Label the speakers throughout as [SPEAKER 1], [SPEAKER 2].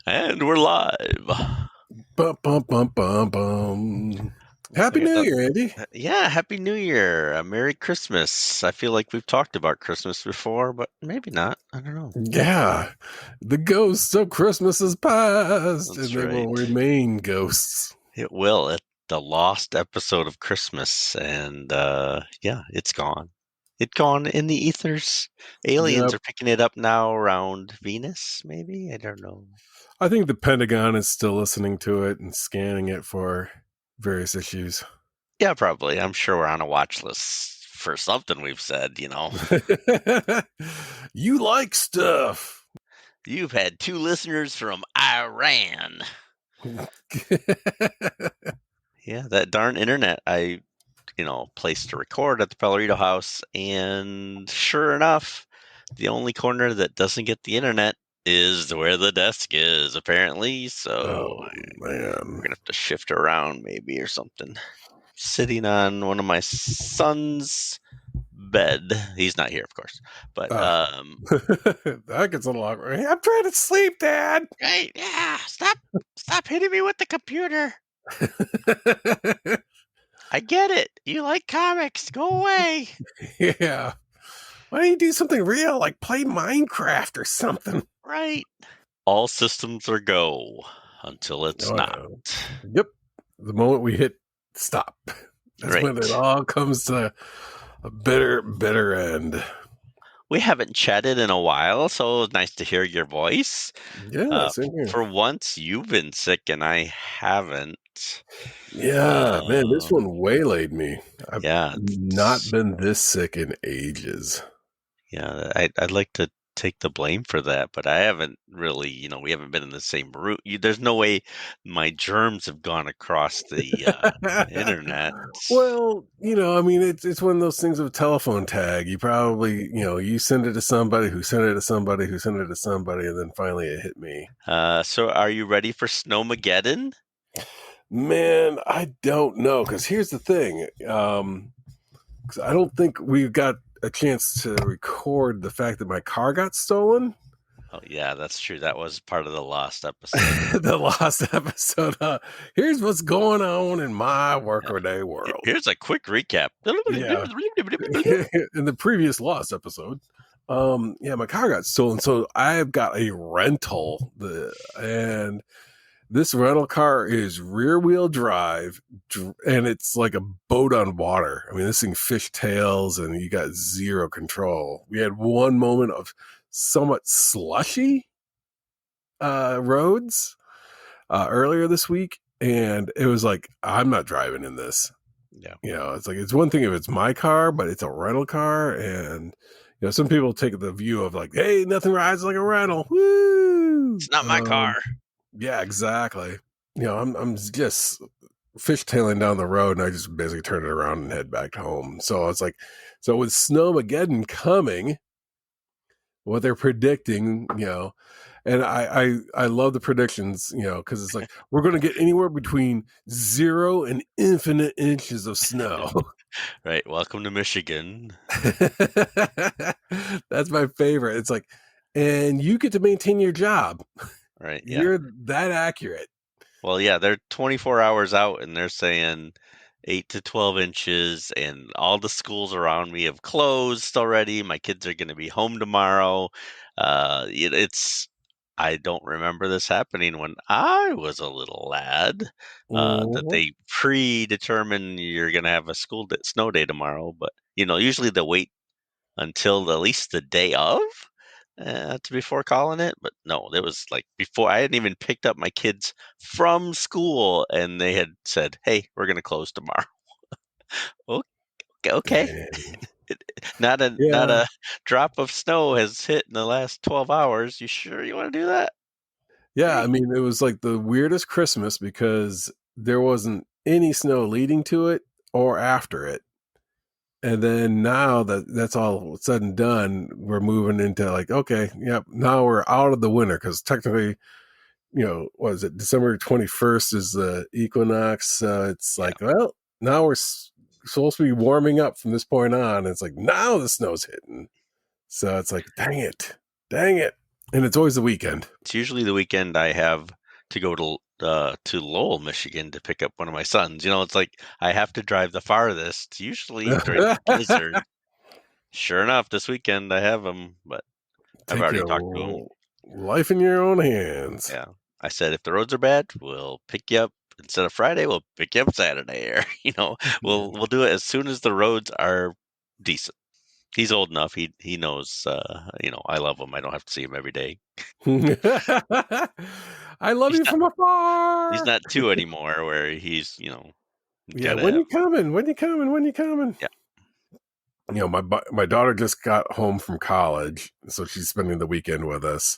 [SPEAKER 1] And we're live.
[SPEAKER 2] Bum, bum, bum, bum, bum.
[SPEAKER 1] So
[SPEAKER 2] Happy
[SPEAKER 1] I
[SPEAKER 2] New
[SPEAKER 1] thought,
[SPEAKER 2] Year, Andy.
[SPEAKER 1] yeah, Happy New Year. Merry Christmas. I feel like we've talked about Christmas before, but maybe not. I don't know.
[SPEAKER 2] Yeah, the ghosts of Christmas is past, and
[SPEAKER 1] That's
[SPEAKER 2] they
[SPEAKER 1] right.
[SPEAKER 2] will remain ghosts.
[SPEAKER 1] It will. The lost episode of Christmas. And yeah, it's gone. It's gone in the ethers. Aliens
[SPEAKER 2] Yep.
[SPEAKER 1] are picking it up now around Venus, maybe? I don't know.
[SPEAKER 2] I think the Pentagon is still listening to it and scanning it for various issues.
[SPEAKER 1] Yeah, probably. I'm sure we're on a watch list for something we've said.
[SPEAKER 2] You like stuff.
[SPEAKER 1] You've had 2 listeners from Iran. Yeah, that darn internet. Placed to record at the Pellerito house, and sure enough, the only corner that doesn't get the internet is where the desk is, apparently. So
[SPEAKER 2] Oh,
[SPEAKER 1] we're
[SPEAKER 2] man.
[SPEAKER 1] gonna have to shift around maybe or something. Sitting on one of my son's bed. He's not here, of course, but
[SPEAKER 2] That gets a little awkward. Hey, I'm trying to sleep, Dad.
[SPEAKER 1] right, yeah. Stop hitting me with the computer. I get it. You like comics. Go away.
[SPEAKER 2] Yeah. Why don't you do something real, like play Minecraft or something?
[SPEAKER 1] Right. All systems are go until it's
[SPEAKER 2] Oh,
[SPEAKER 1] not.
[SPEAKER 2] no. Yep. The moment we hit stop, that's when it
[SPEAKER 1] Right.
[SPEAKER 2] all comes to a bitter, bitter end.
[SPEAKER 1] We haven't chatted in a while, so it's nice to hear your voice.
[SPEAKER 2] Yeah, same here.
[SPEAKER 1] For once, you've been sick and I haven't.
[SPEAKER 2] Yeah, man, this
[SPEAKER 1] Um,
[SPEAKER 2] one waylaid me. I've
[SPEAKER 1] yeah,
[SPEAKER 2] not been this sick in ages.
[SPEAKER 1] yeah. I'd like to take the blame for that, but I haven't really. We haven't been in the same room. There's no way my germs have gone across the internet.
[SPEAKER 2] Well, I mean, it's one of those things of a telephone tag. You probably, you send it to somebody who sent it to somebody who sent it to somebody, and then finally it hit me.
[SPEAKER 1] So are you ready for Snowmageddon?
[SPEAKER 2] Man, I don't know, because here's the thing. 'Cause I don't think we've got a chance to record the fact that my car got stolen.
[SPEAKER 1] Oh, yeah, that's true. That was part of the lost episode.
[SPEAKER 2] The last episode. Here's what's going on in my
[SPEAKER 1] Yeah.
[SPEAKER 2] workaday world.
[SPEAKER 1] Here's a quick recap.
[SPEAKER 2] Yeah. In the previous lost episode, yeah, my car got stolen. So I've got a rental, and this rental car is rear wheel drive, and it's like a boat on water. I mean, this thing fishtails, and you got zero control. We had one moment of somewhat slushy roads earlier this week, and it was like, I'm not driving in this.
[SPEAKER 1] Yeah.
[SPEAKER 2] It's like, it's one thing if it's my car, but it's a rental car, and some people take the view of like, hey, nothing rides like a rental. Woo!
[SPEAKER 1] It's not my car.
[SPEAKER 2] Yeah, exactly. I'm just fishtailing down the road, and I just basically turn it around and head back home. So it's like, so with Snowmageddon coming, what they're predicting, and I love the predictions, because it's like we're going to get anywhere between 0 and infinite inches of snow.
[SPEAKER 1] Right. Welcome to Michigan.
[SPEAKER 2] That's my favorite. It's like, and you get to maintain your job.
[SPEAKER 1] Right. Yeah.
[SPEAKER 2] You're that accurate.
[SPEAKER 1] Well, yeah, they're 24 hours out and they're saying 8 to 12 inches, and all the schools around me have closed already. My kids are going to be home tomorrow. I don't remember this happening when I was a little lad, that
[SPEAKER 2] Mhm.
[SPEAKER 1] they predetermine you're going to have a snow day tomorrow. But, usually they wait until at least the day of before calling it. But no, it was like before I hadn't even picked up my kids from school, and they had said, "Hey, we're going to close tomorrow." Okay, okay.
[SPEAKER 2] Dang.
[SPEAKER 1] Not
[SPEAKER 2] Yeah.
[SPEAKER 1] a drop of snow has hit in the last 12 hours. You sure you want to do that?
[SPEAKER 2] Yeah, I
[SPEAKER 1] Hey,
[SPEAKER 2] mean, it was like the weirdest Christmas because there wasn't any snow leading to it or after it. And then now that that's all said and done, we're moving into like, okay, yep, now we're out of the winter because technically, what is it? December 21st is the equinox. It's
[SPEAKER 1] yeah,
[SPEAKER 2] like, well, now we're supposed to be warming up from this point on. It's like, now the snow's hitting. So it's like, dang it. Dang it. And it's always the weekend.
[SPEAKER 1] It's usually the weekend I have to go to Lowell, Michigan to pick up one of my sons. It's like I have to drive the farthest, usually during the blizzard. Sure enough, this weekend I have him, but I've
[SPEAKER 2] Take
[SPEAKER 1] already
[SPEAKER 2] your
[SPEAKER 1] talked to him.
[SPEAKER 2] life in your own hands.
[SPEAKER 1] Yeah. I said if the roads are bad, we'll pick you up instead of Friday, we'll pick you up Saturday, or we'll do it as soon as the roads are decent. He's old enough. He knows. I love him. I don't have to see him every day.
[SPEAKER 2] I love
[SPEAKER 1] He's
[SPEAKER 2] you
[SPEAKER 1] not.
[SPEAKER 2] from
[SPEAKER 1] He's
[SPEAKER 2] afar.
[SPEAKER 1] not two anymore. Where he's
[SPEAKER 2] Yeah,
[SPEAKER 1] gotta
[SPEAKER 2] when
[SPEAKER 1] have.
[SPEAKER 2] you coming? When you coming? When you coming?
[SPEAKER 1] Yeah.
[SPEAKER 2] My daughter just got home from college, so she's spending the weekend with us,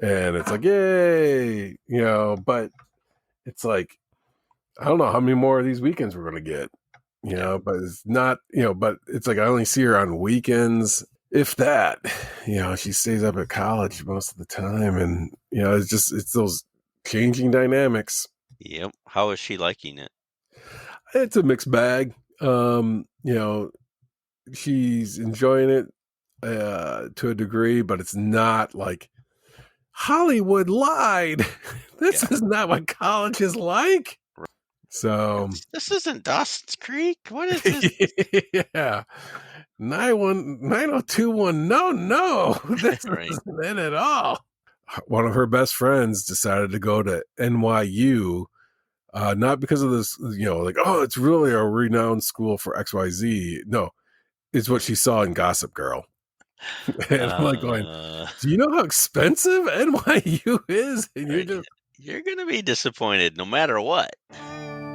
[SPEAKER 2] and it's like yay, But it's like I don't know how many more of these weekends we're gonna get,
[SPEAKER 1] Yeah.
[SPEAKER 2] But it's not, But it's like I only see her on weekends, if that. She stays up at college most of the time, and it's those changing dynamics.
[SPEAKER 1] Yep. How is she liking it?
[SPEAKER 2] It's a mixed bag. She's enjoying it to a degree, but it's not like Hollywood lied. This
[SPEAKER 1] Yeah.
[SPEAKER 2] is not what college is like.
[SPEAKER 1] Right.
[SPEAKER 2] So
[SPEAKER 1] This isn't Dawson's Creek. What is this?
[SPEAKER 2] yeah. 9021. No, this
[SPEAKER 1] Right.
[SPEAKER 2] isn't it at all. One of her best friends decided to go to NYU, not because of this, like, oh, it's really a renowned school for XYZ. No, it's what she saw in Gossip Girl. And I'm like going,
[SPEAKER 1] Uh,
[SPEAKER 2] do you know how expensive NYU is? And you're
[SPEAKER 1] right.
[SPEAKER 2] just
[SPEAKER 1] You're gonna be disappointed no matter what.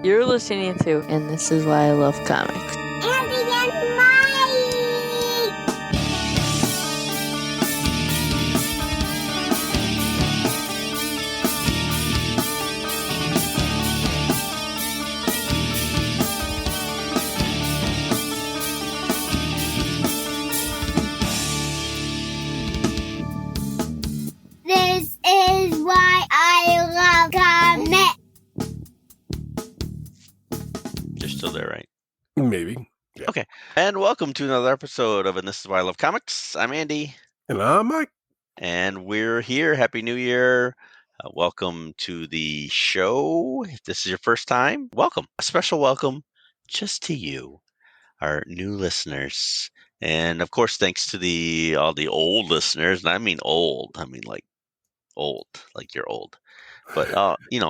[SPEAKER 3] You're listening to, and this is why I love comics.
[SPEAKER 4] Andy and Mike! This is why I love comics.
[SPEAKER 1] You're still there, right?
[SPEAKER 2] maybe. Yeah.
[SPEAKER 1] Okay. And welcome to another episode of And This Is Why I Love Comics. I'm Andy,
[SPEAKER 2] And I'm like,
[SPEAKER 1] and we're here. Happy New Year. Welcome to the show. If this is your first time, welcome. A special welcome just to you, our new listeners. And of course, thanks to all the old listeners. And I mean old. I mean like old, like you're old. But you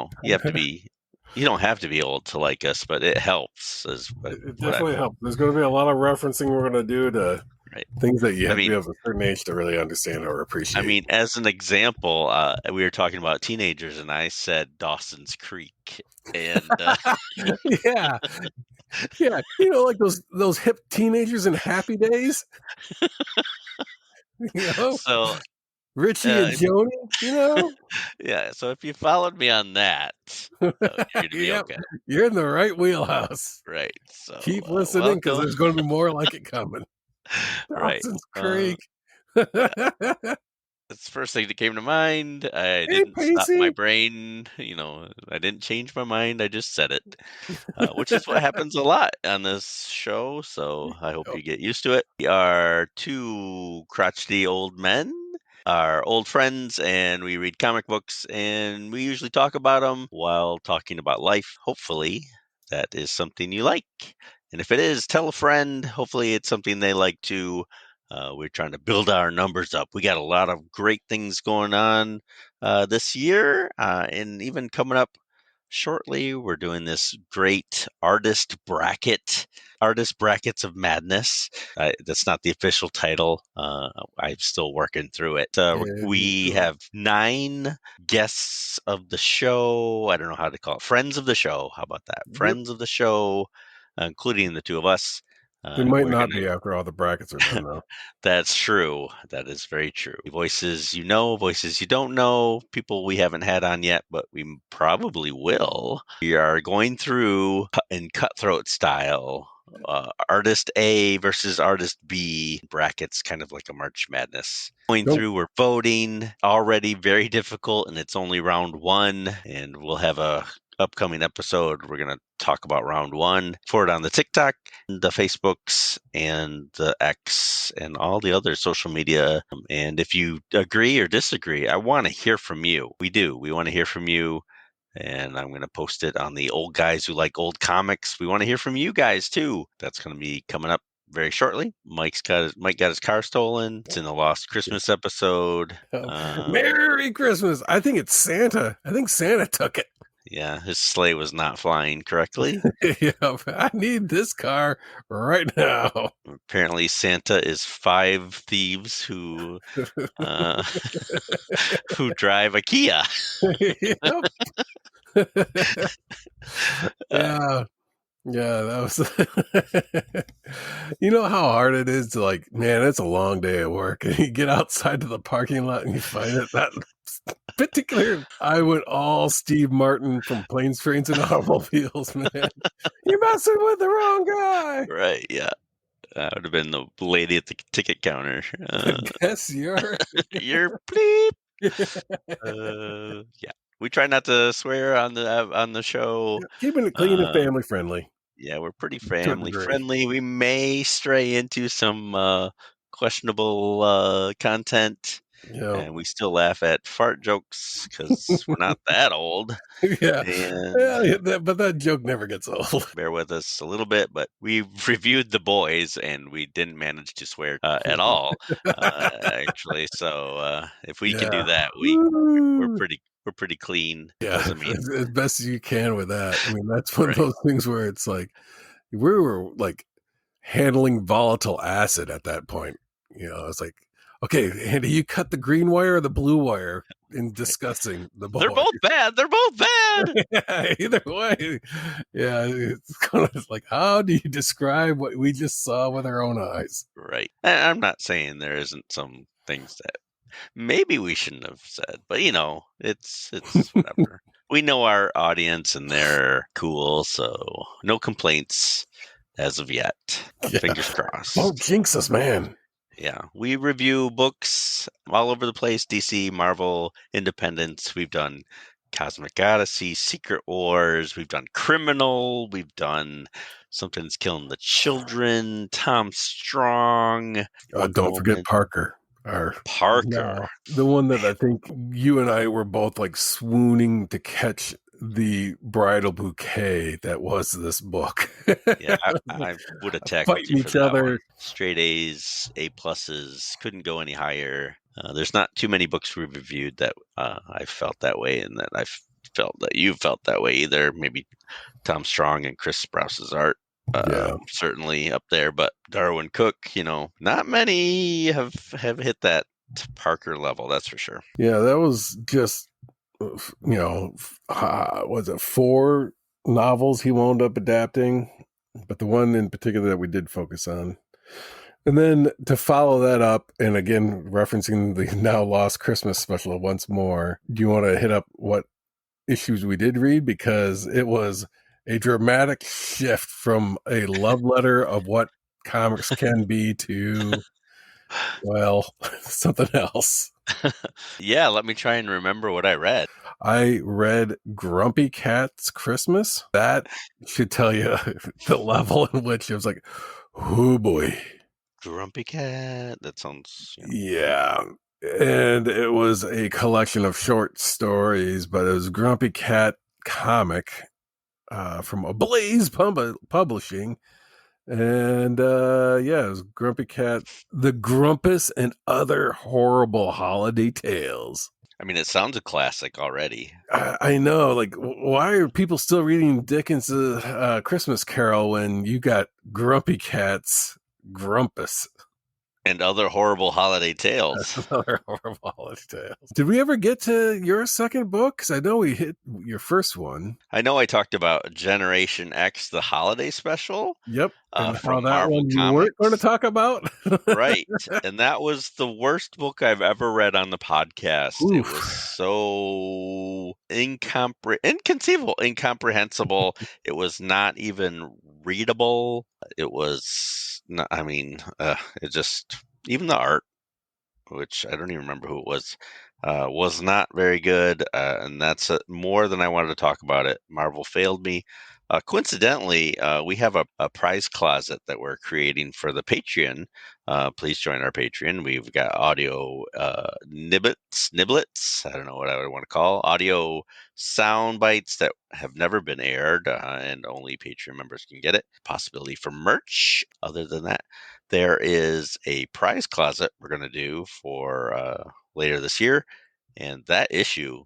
[SPEAKER 1] don't have to be old to like us, but it helps is what
[SPEAKER 2] it
[SPEAKER 1] what I've
[SPEAKER 2] definitely helps. There's going to be a lot of referencing we're going to do to
[SPEAKER 1] right.
[SPEAKER 2] things that you
[SPEAKER 1] I
[SPEAKER 2] have to
[SPEAKER 1] mean,
[SPEAKER 2] be of a certain age to really understand or
[SPEAKER 1] I
[SPEAKER 2] appreciate.
[SPEAKER 1] mean, as an example, we were talking about teenagers, and I said Dawson's Creek, and
[SPEAKER 2] yeah. Yeah. Like those hip teenagers in Happy Days, you know,
[SPEAKER 1] so
[SPEAKER 2] Richie and
[SPEAKER 1] uh,
[SPEAKER 2] Joni,
[SPEAKER 1] yeah. So if you followed me on that, you're gonna be
[SPEAKER 2] Yep.
[SPEAKER 1] okay,
[SPEAKER 2] You're in the right wheelhouse.
[SPEAKER 1] right? So
[SPEAKER 2] Keep listening because
[SPEAKER 1] welcome,
[SPEAKER 2] there's going to be more like it coming.
[SPEAKER 1] right?
[SPEAKER 2] Dawson's Creek.
[SPEAKER 1] Yeah, that's the first thing that came to mind. I
[SPEAKER 2] Hey,
[SPEAKER 1] didn't stop my
[SPEAKER 2] Pacey.
[SPEAKER 1] brain. I didn't change my mind. I just said it. Which is what happens a lot on this show. So I hope you get used to it. We are two crotchety old men, our old friends, and we read comic books, and we usually talk about them while talking about life. Hopefully, that is something you like. And if it is, tell a friend. Hopefully, it's something they like too. We're trying to build our numbers up. We got a lot of great things going on this year, and even coming up shortly. We're doing this great artist brackets of madness. That's not the official title. I'm still working through it.
[SPEAKER 2] Me
[SPEAKER 1] We
[SPEAKER 2] too.
[SPEAKER 1] have 9 guests of the show. I don't know how to call it. Friends of the show. How about that?
[SPEAKER 2] Yep.
[SPEAKER 1] Friends of the show, including the two of us.
[SPEAKER 2] They might
[SPEAKER 1] We're
[SPEAKER 2] not
[SPEAKER 1] gonna
[SPEAKER 2] be after all the brackets are done, though.
[SPEAKER 1] That's true. That is very true. Voices you know, voices you don't know, people we haven't had on yet, but we probably will. We are going through in cutthroat style. Artist A versus Artist B brackets, kind of like a March Madness. Going
[SPEAKER 2] Don't
[SPEAKER 1] through, we're voting. Already very difficult, and it's only round 1, and we'll have a upcoming episode, we're going to talk about round 1 for it on the TikTok, the Facebooks, and the X, and all the other social media. And if you agree or disagree, I want to hear from you. We do. We want to hear from you. And I'm going to post it on the Old Guys Who Like Old Comics. We want to hear from you guys, too. That's going to be coming up very shortly. Mike got his car stolen. It's in the Lost Christmas episode.
[SPEAKER 2] Merry Christmas. I think it's Santa. I think Santa took it.
[SPEAKER 1] Yeah, his sleigh was not flying correctly.
[SPEAKER 2] Yeah, I need this car right now.
[SPEAKER 1] Apparently, Santa is 5 thieves who who drive a Kia.
[SPEAKER 2] Yeah. Yeah, that was you know how hard it is to, like, man, it's a long day at work, and you get outside to the parking lot and you find it that particular I went all Steve Martin from Planes, Trains, and Automobiles, man. You're messing with the wrong guy.
[SPEAKER 1] Right, yeah. That would have been the lady at the ticket counter.
[SPEAKER 2] Guess you're
[SPEAKER 1] bleep. Yeah. We try not to swear on the show.
[SPEAKER 2] keeping it clean and family friendly.
[SPEAKER 1] Yeah, we're pretty
[SPEAKER 2] a
[SPEAKER 1] family
[SPEAKER 2] degree.
[SPEAKER 1] friendly. We may stray into some questionable content,
[SPEAKER 2] Yeah.
[SPEAKER 1] and we still laugh at fart jokes because we're not that old.
[SPEAKER 2] Yeah.
[SPEAKER 1] And
[SPEAKER 2] But that joke never gets old.
[SPEAKER 1] bear with us a little bit, but we reviewed The Boys, and we didn't manage to swear at all, actually. So if we can do that, we're pretty clean.
[SPEAKER 2] Yeah,
[SPEAKER 1] Doesn't mean
[SPEAKER 2] as best as you can with that. I mean, that's one of
[SPEAKER 1] Right.
[SPEAKER 2] those things where it's like we were like handling volatile acid at that point. You know, it's like, okay, Andy, you cut the green wire or the blue wire in discussing the boy.
[SPEAKER 1] they're both bad. They're both bad.
[SPEAKER 2] Yeah, either way. Yeah, it's kind of like, how do you describe what we just saw with our own eyes?
[SPEAKER 1] Right. And I'm not saying there isn't some things that maybe we shouldn't have said, but it's whatever. We know our audience and they're cool, so no complaints as of yet.
[SPEAKER 2] Yeah.
[SPEAKER 1] Fingers crossed.
[SPEAKER 2] Don't jinx us, man.
[SPEAKER 1] Yeah, we review books all over the place. DC, Marvel, Independence. We've done Cosmic Odyssey, Secret Wars. We've done Criminal. We've done Something's Killing the Children, Tom Strong.
[SPEAKER 2] Don't forget Parker.
[SPEAKER 1] Parker.
[SPEAKER 2] The one that I think you and I were both like swooning to catch the bridal bouquet that was this book.
[SPEAKER 1] Yeah, I would have tackled
[SPEAKER 2] Fighting
[SPEAKER 1] you for
[SPEAKER 2] each
[SPEAKER 1] that
[SPEAKER 2] other.
[SPEAKER 1] one. Straight A's, A pluses, couldn't go any higher. There's not too many books we've reviewed that I felt that way, and that I felt that you felt that way either. Maybe Tom Strong and Chris Sprouse's art. Certainly up there, but Darwin Cook, not many have hit that Parker level, that's for sure.
[SPEAKER 2] Yeah, that was just, was it 4 novels he wound up adapting, but the one in particular that we did focus on. And then to follow that up, and again, referencing the now lost Christmas special once more, do you want to hit up what issues we did read? Because it was a dramatic shift from a love letter of what comics can be to, well, something else.
[SPEAKER 1] Yeah, let me try and remember what I read.
[SPEAKER 2] I read Grumpy Cat's Christmas. That should tell you the level in which it was like, oh boy.
[SPEAKER 1] Grumpy Cat, that sounds...
[SPEAKER 2] Yeah. And it was a collection of short stories, but it was Grumpy Cat comic from Ablaze Publishing. And it was Grumpy Cat, The Grumpus and Other Horrible Holiday Tales.
[SPEAKER 1] I mean, it sounds a classic already.
[SPEAKER 2] I know, like, why are people still reading Dickens' Christmas Carol when you got Grumpy Cat's Grumpus?
[SPEAKER 1] And Other Horrible Holiday Tales.
[SPEAKER 2] Other Horrible Holiday Tales. Did we ever get to your second book? Because I know we hit your first one.
[SPEAKER 1] I know I talked about Generation X, the holiday special.
[SPEAKER 2] Yep. And
[SPEAKER 1] from
[SPEAKER 2] that
[SPEAKER 1] Marvel
[SPEAKER 2] one you
[SPEAKER 1] Comics.
[SPEAKER 2] weren't going to talk about?
[SPEAKER 1] Right. And that was the worst book I've ever read on the podcast.
[SPEAKER 2] Oof.
[SPEAKER 1] It was so inconceivable, incomprehensible. It was not even readable. It was not, it just, even the art, which I don't even remember who it was, Was not very good, and that's more than I wanted to talk about it. Marvel failed me. Coincidentally, we have a prize closet that we're creating for the Patreon. Please join our Patreon. We've got audio niblets. I don't know what I would want to call audio sound bites that have never been aired, and only Patreon members can get it. Possibility for merch. Other than that, there is a prize closet we're going to do for later this year, and that issue,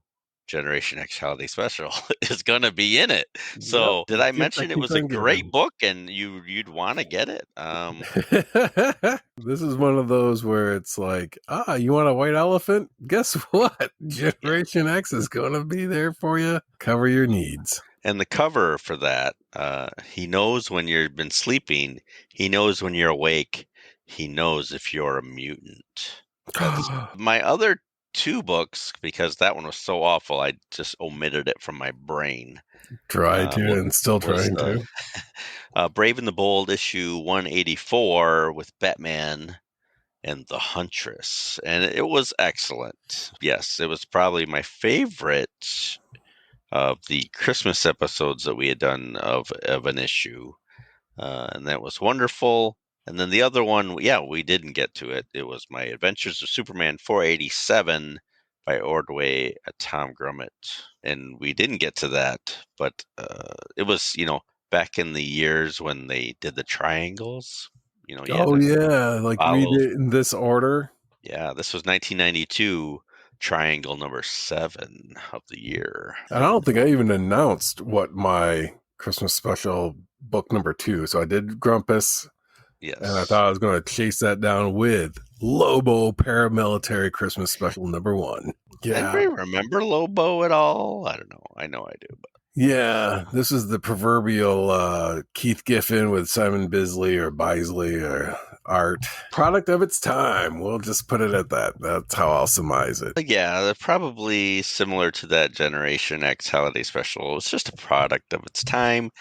[SPEAKER 1] Generation X Holiday Special, is going to be in it. So, did I
[SPEAKER 2] Gift that
[SPEAKER 1] mention it
[SPEAKER 2] keeps
[SPEAKER 1] was a
[SPEAKER 2] on
[SPEAKER 1] great
[SPEAKER 2] giving.
[SPEAKER 1] book and you'd want to get it?
[SPEAKER 2] This is one of those where it's like, you want a white elephant? Guess what? Generation X is going to be there for you. Cover your needs.
[SPEAKER 1] And the cover for that, he knows when you've been sleeping. He knows when you're awake. He knows if you're a mutant. That's my other two books, because that one was so awful. I just omitted it from my brain.
[SPEAKER 2] Tried to and still trying to.
[SPEAKER 1] Brave and the Bold issue 184 with Batman and the Huntress, and it was excellent. Yes, it was probably my favorite of the Christmas episodes that we had done of an issue, and that was wonderful. And then the other one, yeah, we didn't get to it. It was My Adventures of Superman 487 by Ordway Tom Grummett, and we didn't get to that. But it was, back in the years when they did the triangles. You had to
[SPEAKER 2] like read
[SPEAKER 1] follow.
[SPEAKER 2] it in this order.
[SPEAKER 1] Yeah, this was 1992. Triangle number 7 of the year.
[SPEAKER 2] And I don't think I even announced what my Christmas special book number 2. So I did Grumpus.
[SPEAKER 1] Yes.
[SPEAKER 2] And I thought I was going to chase that down with Lobo Paramilitary Christmas Special number 1. Yeah.
[SPEAKER 1] Anybody remember Lobo at all? I don't know. I know I do. But.
[SPEAKER 2] Yeah. This is the proverbial Keith Giffen with Simon Bisley or Bisley or Art. Product of its time. We'll just put it at that. That's how I'll surmise it.
[SPEAKER 1] Yeah, they're probably similar to that Generation X Holiday Special. It's just a product of its time.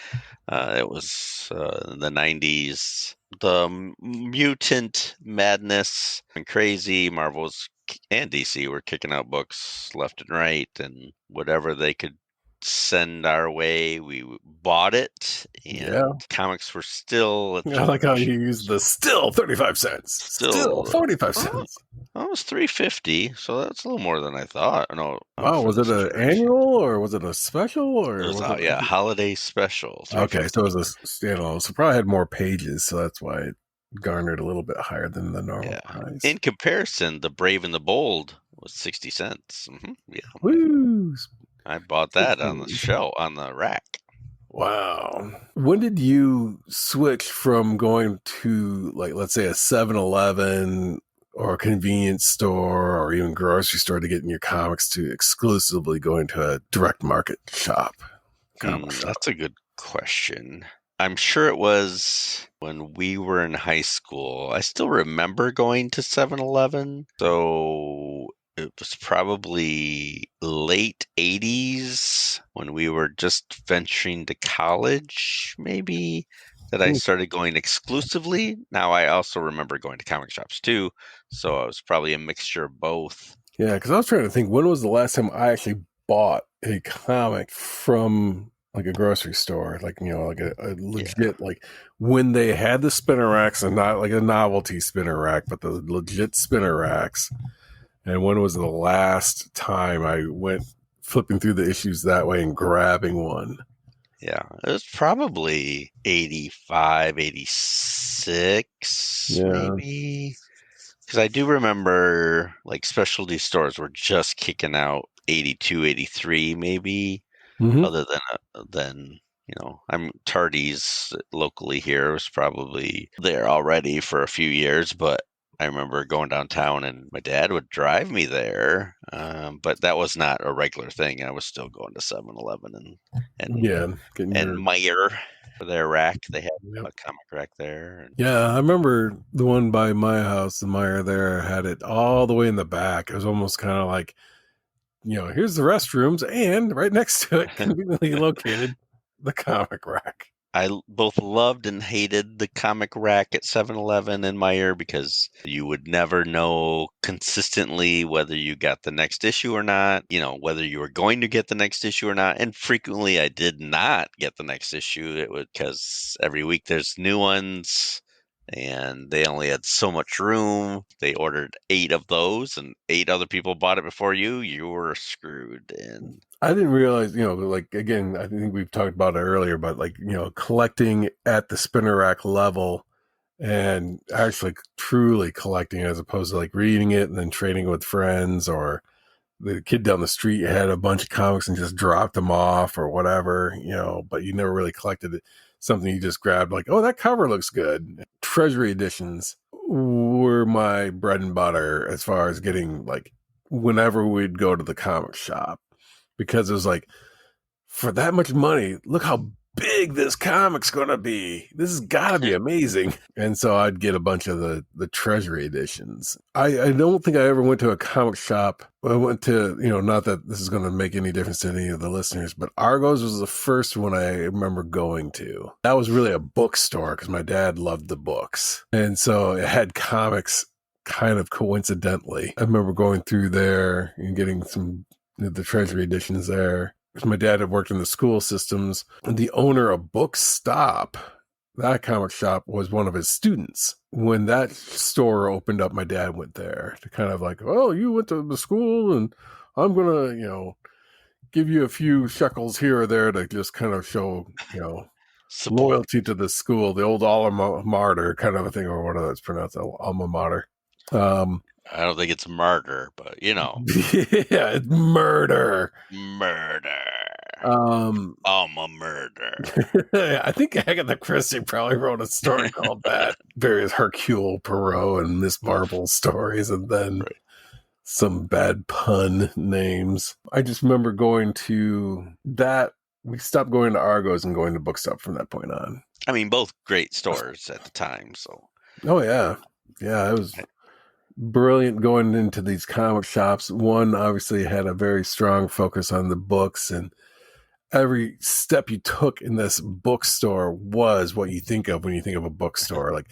[SPEAKER 1] It was in the 90s. The mutant madness and crazy. Marvel's and DC were kicking out books left and right, and whatever they could send our way, we bought it. And comics were still.
[SPEAKER 2] I like how you use the still 35 cents. Still 45 cents.
[SPEAKER 1] Well, it was $3.50, so that's a little more than I thought. No.
[SPEAKER 2] Oh, was it an annual or was it a special? Or
[SPEAKER 1] it was holiday special.
[SPEAKER 2] Okay, so it was a standalone. So probably had more pages, so that's why it garnered a little bit higher than the normal price.
[SPEAKER 1] In comparison, the Brave and the Bold was 60 cents. Mm-hmm. Yeah.
[SPEAKER 2] Woo!
[SPEAKER 1] I bought that on the show, on the rack.
[SPEAKER 2] Wow. When did you switch from going to, like, let's say a 7-Eleven or a convenience store or even grocery store to get in your comics to exclusively going to a direct market shop?
[SPEAKER 1] That's a good question. I'm sure it was when we were in high school. I still remember going to 7-Eleven. So it was probably late 80s when we were just venturing to college, maybe, that I started going exclusively. Now, I also remember going to comic shops too. So it was probably a mixture of both.
[SPEAKER 2] Yeah, because I was trying to think, when was the last time I actually bought a comic from like a grocery store, like, like a legit, like when they had the spinner racks and not like a novelty spinner rack, but the legit spinner racks. And when was the last time I went flipping through the issues that way and grabbing one?
[SPEAKER 1] Yeah, it was probably 85, 86, maybe. Because I do remember like specialty stores were just kicking out 82, 83, maybe. Mm-hmm. Other than I'm Tardy's locally here was probably there already for a few years, but I remember going downtown and my dad would drive me there, but that was not a regular thing. I was still going to 7-Eleven and Meyer for their rack. They had a comic rack there.
[SPEAKER 2] Yeah, I remember the one by my house, the Meyer there had it all the way in the back. It was almost kind of like, here's the restrooms, and right next to it, conveniently located, the comic rack.
[SPEAKER 1] both loved and hated the comic rack at 7-Eleven and Meijer because you would never know consistently whether you got the next issue or not, whether you were going to get the next issue or not. And frequently I did not get the next issue. It would, because every week there's new ones and they only had so much room. They ordered 8 of those and 8 other people bought it before you. You were screwed. And
[SPEAKER 2] I didn't realize, like, again, I think we've talked about it earlier, but like, collecting at the spinner rack level and actually truly collecting as opposed to like reading it and then trading with friends, or the kid down the street had a bunch of comics and just dropped them off or whatever, but you never really collected it. Something you just grabbed, like, oh, that cover looks good. Treasury editions were my bread and butter as far as getting, like, whenever we'd go to the comic shop, because it was like, for that much money, look how big this comic's gonna be. This has gotta be amazing. And so I'd get a bunch of the treasury editions. I don't think I ever went to a comic shop. I went to, not that this is going to make any difference to any of the listeners, but Argos was the first one I remember going to. That was really a bookstore because my dad loved the books. And so it had comics kind of coincidentally. I remember going through there and getting some the treasury editions there. Because my dad had worked in the school systems, and the owner of Book Stop, that comic shop, was one of his students. When that store opened up, my dad went there to kind of like, oh, you went to the school and I'm going to, give you a few shekels here or there to just kind of show,
[SPEAKER 1] support.
[SPEAKER 2] Loyalty to the school, the old alma mater kind of a thing, or whatever that's pronounced, alma mater.
[SPEAKER 1] I don't think it's murder, but
[SPEAKER 2] Yeah, it's murder.
[SPEAKER 1] I'm a murder.
[SPEAKER 2] I think Agatha Christie probably wrote a story called that. Various Hercule Poirot and Miss Marple stories, and then some bad pun names. I just remember going to that. We stopped going to Argos and going to Bookstop from that point on.
[SPEAKER 1] I mean, both great stores at the time. So.
[SPEAKER 2] Oh yeah, it was brilliant going into these comic shops. One obviously had a very strong focus on the books, and every step you took in this bookstore was what you think of when you think of a bookstore. Like,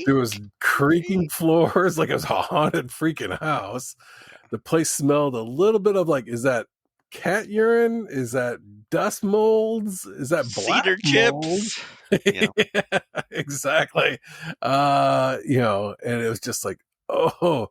[SPEAKER 2] there was creaking floors, like it was a haunted freaking house. The place smelled a little bit of like, is that cat urine? Is that dust molds? Is that black
[SPEAKER 1] cedar chips?
[SPEAKER 2] Yeah, exactly. And it was just like, oh,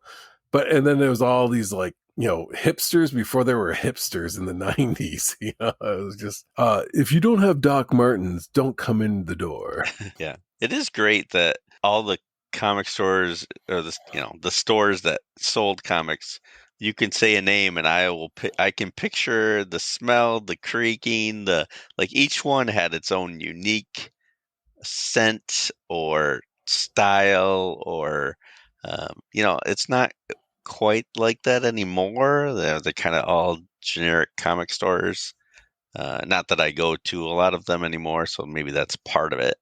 [SPEAKER 2] and then there was all these like, hipsters before there were hipsters in the 90s. It was just, if you don't have Doc Martens, don't come in the door.
[SPEAKER 1] Yeah. It is great that all the comic stores, or the stores that sold comics, you can say a name and I can picture the smell, the creaking, like each one had its own unique scent or style, or it's not quite like that anymore. They're kind of all generic comic stores. Not that I go to a lot of them anymore, so maybe that's part of it.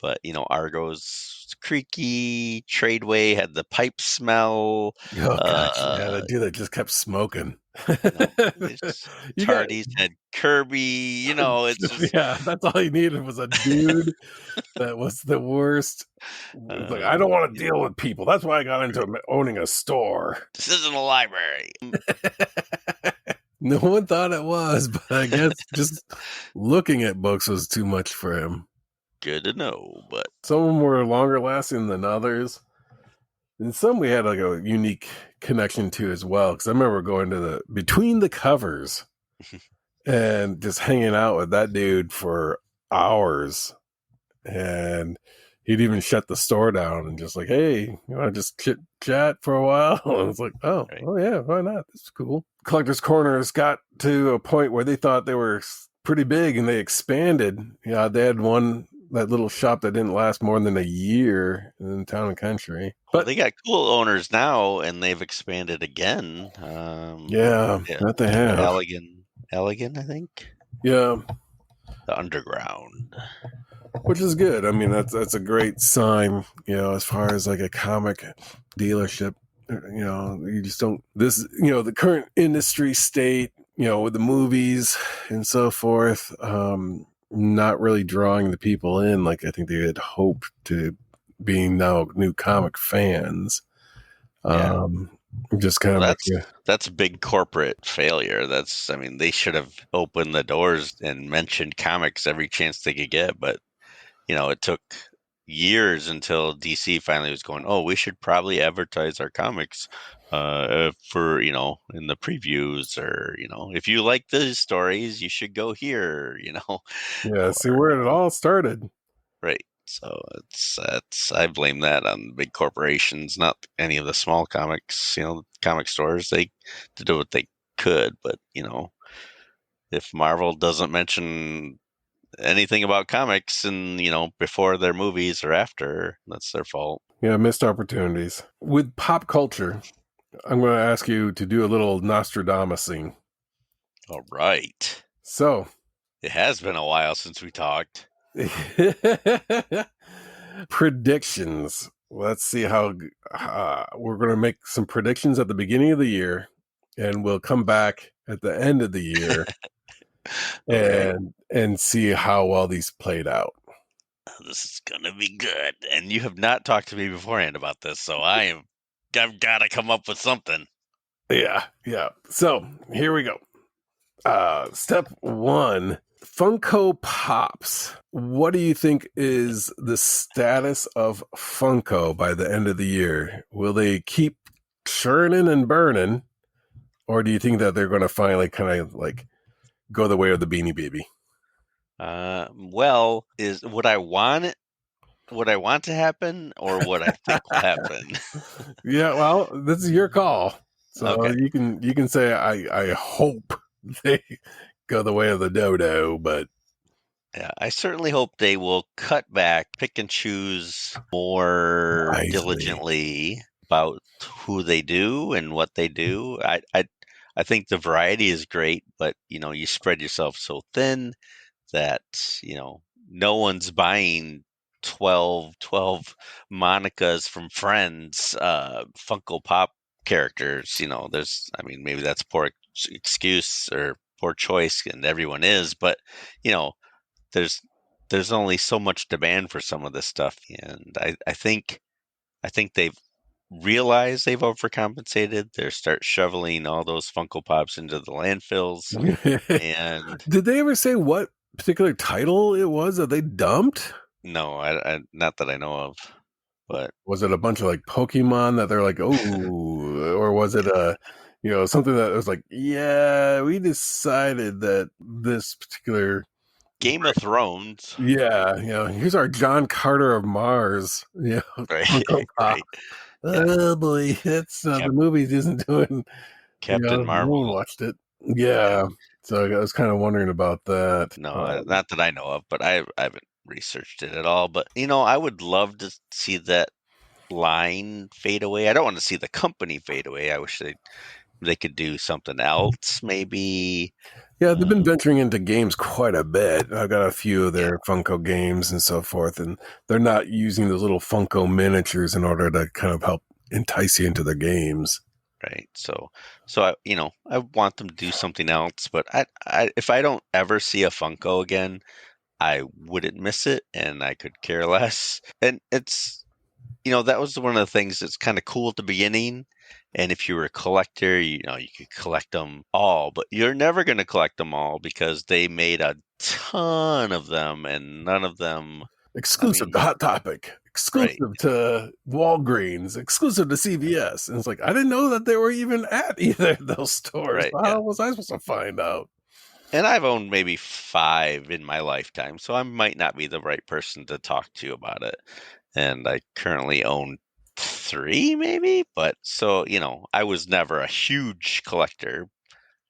[SPEAKER 1] But Argos creaky, Tradeway had the pipe smell.
[SPEAKER 2] Oh gosh, yeah, the dude that just kept smoking.
[SPEAKER 1] Tardies had Kirby. It's just,
[SPEAKER 2] yeah, that's all you needed was a dude that was the worst. Like, I don't want to deal with people. That's why I got into owning a store.
[SPEAKER 1] This isn't a library.
[SPEAKER 2] No one thought it was, but I guess just looking at books was too much for him.
[SPEAKER 1] Good to know, but
[SPEAKER 2] some of them were longer lasting than others. And some we had like a unique connection to as well. Because I remember going to between the covers and just hanging out with that dude for hours. And he'd even shut the store down and just like, hey, you want to just chit chat for a while? And I was like, oh yeah, why not? This is cool. Collector's Corners got to a point where they thought they were pretty big and they expanded. Yeah, they had that little shop that didn't last more than a year in Town and Country.
[SPEAKER 1] But they got cool owners now, and they've expanded again.
[SPEAKER 2] That they have.
[SPEAKER 1] Elegant, I think.
[SPEAKER 2] Yeah.
[SPEAKER 1] The Underground.
[SPEAKER 2] Which is good. I mean, that's a great sign, as far as like a comic dealership. You just don't, the current industry state, with the movies and so forth, not really drawing the people in like I think they had hoped to, being now new comic fans.
[SPEAKER 1] Yeah.
[SPEAKER 2] Just kind
[SPEAKER 1] Well,
[SPEAKER 2] of like,
[SPEAKER 1] that's a big corporate failure. I mean, they should have opened the doors and mentioned comics every chance they could get, but it took years until DC finally was going, "Oh, we should probably advertise our comics for, in the previews, or, if you like these stories, you should go here,
[SPEAKER 2] yeah, see
[SPEAKER 1] or
[SPEAKER 2] where it all started.
[SPEAKER 1] right. So it's I blame that on big corporations, not any of the small comics, comic stores. They did what they could, but if Marvel doesn't mention anything about comics and before their movies or after, that's their fault.
[SPEAKER 2] Yeah, missed opportunities. With pop culture, I'm going to ask you to do a little Nostradamusing.
[SPEAKER 1] All right.
[SPEAKER 2] So,
[SPEAKER 1] It has been a while since we talked.
[SPEAKER 2] predictions. Let's see how we're going to make some predictions at the beginning of the year, and we'll come back at the end of the year
[SPEAKER 1] Okay.
[SPEAKER 2] and see how well these played out.
[SPEAKER 1] This is gonna be good. And you have not talked to me beforehand about this, so I've got to come up with something.
[SPEAKER 2] Yeah. So here we go. Step 1, Funko Pops. What do you think is the status of Funko by the end of the year? Will they keep churning and burning, or do you think that they're going to finally kind of like go the way of the Beanie Baby?
[SPEAKER 1] Well, is what I want to happen, or what I think will happen?
[SPEAKER 2] Yeah, well, this is your call, so
[SPEAKER 1] Okay.
[SPEAKER 2] you can say I hope they go the way of the dodo, but
[SPEAKER 1] Yeah, I certainly hope they will cut back, pick and choose more
[SPEAKER 2] wisely.
[SPEAKER 1] diligently about who they do and what they do. I think the variety is great, but you spread yourself so thin that no one's buying 12 Monica's from Friends, Funko Pop characters. Maybe that's poor excuse or poor choice, and everyone is, but you know there's there's only so much demand for some of this stuff, and I think they've realized they've overcompensated. They start shoveling all those Funko Pops into the landfills, and
[SPEAKER 2] Did they ever say what particular title it was that they dumped?
[SPEAKER 1] no, I not that I know of, but
[SPEAKER 2] Was it a bunch of like Pokemon that they're like, oh, or was it something that was like, yeah, we decided that this particular,
[SPEAKER 1] Game of Thrones,
[SPEAKER 2] yeah, here's our John Carter of Mars,
[SPEAKER 1] right?
[SPEAKER 2] Funko Pop.
[SPEAKER 1] Right? Yeah,
[SPEAKER 2] Oh boy, that's the
[SPEAKER 1] Cap-
[SPEAKER 2] movies isn't doing.
[SPEAKER 1] Captain
[SPEAKER 2] No one
[SPEAKER 1] Marvel.
[SPEAKER 2] watched it.
[SPEAKER 1] Yeah,
[SPEAKER 2] Yeah, so I was kind of wondering about that.
[SPEAKER 1] no, not that I know of, but I haven't researched it at all. But I would love to see that line fade away. I don't want to see the company fade away. I wish they could do something else, maybe.
[SPEAKER 2] Yeah, they've been venturing into games quite a bit. I've got a few of
[SPEAKER 1] Yeah,
[SPEAKER 2] their Funko games and so forth, and they're not using those little Funko miniatures in order to kind of help entice you into their games.
[SPEAKER 1] right. So I want them to do something else. But if I don't ever see a Funko again, I wouldn't miss it, and I could care less. And it's that was one of the things that's kind of cool at the beginning. And if you were a collector, you could collect them all, but you're never going to collect them all because they made a ton of them, and none of them. I
[SPEAKER 2] Exclusive
[SPEAKER 1] mean,
[SPEAKER 2] to Hot Topic,
[SPEAKER 1] right,
[SPEAKER 2] exclusive to Walgreens, exclusive to CVS. And it's like, I didn't know that they were even at either of those stores.
[SPEAKER 1] right, yeah.
[SPEAKER 2] How was I supposed to find out?
[SPEAKER 1] And I've owned maybe 5 in my lifetime, so I might not be the right person to talk to about it. And I currently own 3, maybe, but so I was never a huge collector.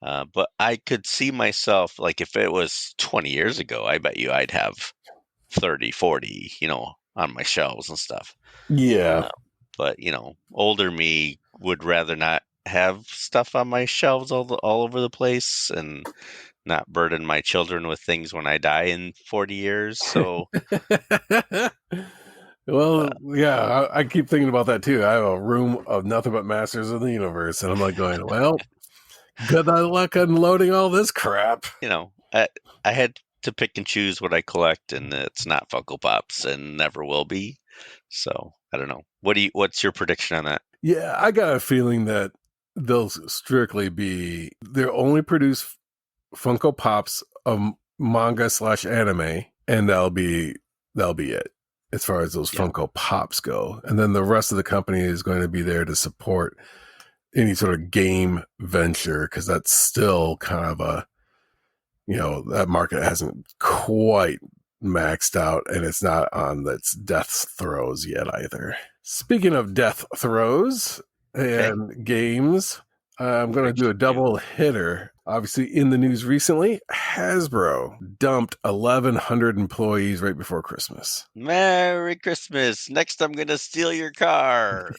[SPEAKER 1] But I could see myself, like, if it was 20 years ago, I bet you I'd have 30, 40, on my shelves and stuff.
[SPEAKER 2] Yeah.
[SPEAKER 1] But, older me would rather not have stuff on my shelves all over the place and not burden my children with things when I die in 40 years. So,
[SPEAKER 2] Well, yeah, I keep thinking about that too. I have a room of nothing but Masters of the Universe, and I'm like going, well, good luck unloading all this crap.
[SPEAKER 1] I had to pick and choose what I collect, and it's not Funko Pops and never will be. So I don't know. What's your prediction on that?
[SPEAKER 2] Yeah, I got a feeling that they'll only produce Funko Pops of manga/anime, and that'll be it as far as those Funko Pops go. And then the rest of the company is going to be there to support any sort of game venture, because that's still kind of that market hasn't quite maxed out, and it's not on its death throes yet either. Speaking of death throes and games, I'm going to do a double hitter. Obviously, in the news recently, Hasbro dumped 1,100 employees right before Christmas.
[SPEAKER 1] Merry Christmas. Next, I'm going to steal your car.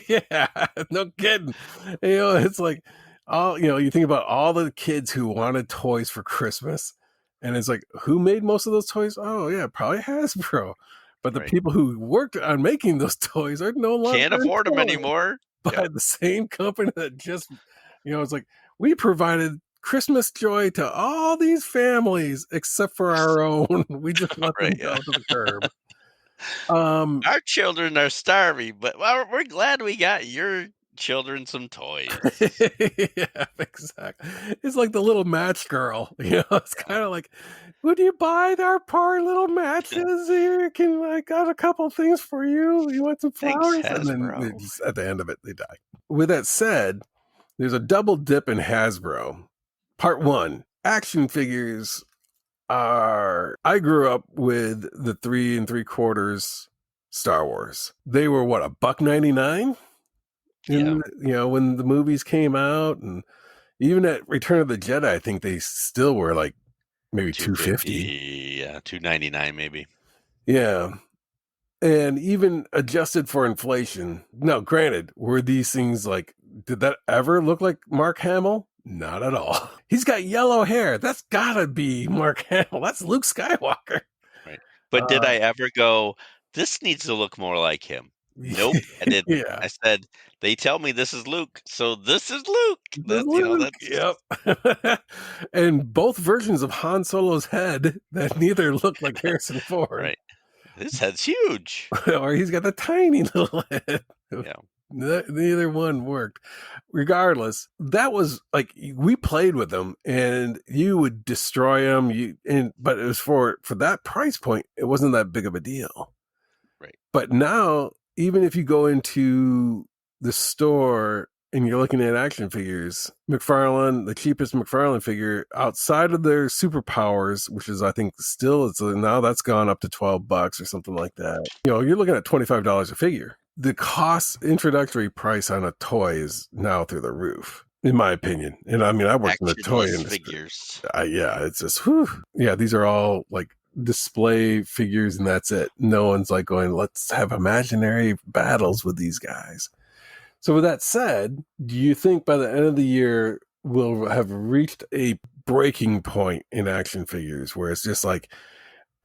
[SPEAKER 2] Yeah, no kidding. It's like, you think about all the kids who wanted toys for Christmas, and it's like, who made most of those toys? Oh, yeah, probably Hasbro. But the people who worked on making those toys are no longer
[SPEAKER 1] can't afford them anymore.
[SPEAKER 2] By the same company that just, it's like, we provided Christmas joy to all these families except for our own. We just let them go to the curb.
[SPEAKER 1] Our children are starving, but we're glad we got your children some toys.
[SPEAKER 2] Yeah, exactly. It's like the little match girl. It's kind of like, would you buy our poor little matches here? I got a couple things for you. You want some flowers?
[SPEAKER 1] Thanks,
[SPEAKER 2] and then at the end of it, they die. With that said, there's a double dip in Hasbro. Part 1, action figures I grew up with the 3 3/4 Star Wars. They were what, $1.99? When the movies came out, and even at Return of the Jedi, I think they still were like maybe $2.50.
[SPEAKER 1] Yeah, $2.99 maybe.
[SPEAKER 2] Yeah. And even adjusted for inflation. Now, granted, were these things like, did that ever look like Mark Hamill? Not at all. He's got yellow hair. That's gotta be Mark Hamill. That's Luke Skywalker.
[SPEAKER 1] Right. But did I ever go, this needs to look more like him? Nope, I didn't.
[SPEAKER 2] Yeah.
[SPEAKER 1] I said, they tell me this is Luke, so this is Luke.
[SPEAKER 2] Yep. And both versions of Han Solo's head that neither look like Harrison Ford.
[SPEAKER 1] Right. His head's huge.
[SPEAKER 2] Or he's got a tiny little head.
[SPEAKER 1] Yeah.
[SPEAKER 2] Neither one worked. Regardless, that was like, we played with them and you would destroy them. But it was for that price point, it wasn't that big of a deal.
[SPEAKER 1] Right.
[SPEAKER 2] But now, even if you go into the store and you're looking at action figures, McFarlane, the cheapest McFarlane figure outside of their superpowers, which is, I think, now that's gone up to $12 or something like that. You're looking at $25 a figure. The introductory price on a toy is now through the roof, in my opinion. And I mean, I work in the toy industry.
[SPEAKER 1] Figures.
[SPEAKER 2] It's just, whew. Yeah, these are all like display figures and that's it. No one's like going, let's have imaginary battles with these guys. So with that said, do you think by the end of the year we'll have reached a breaking point in action figures where it's just like,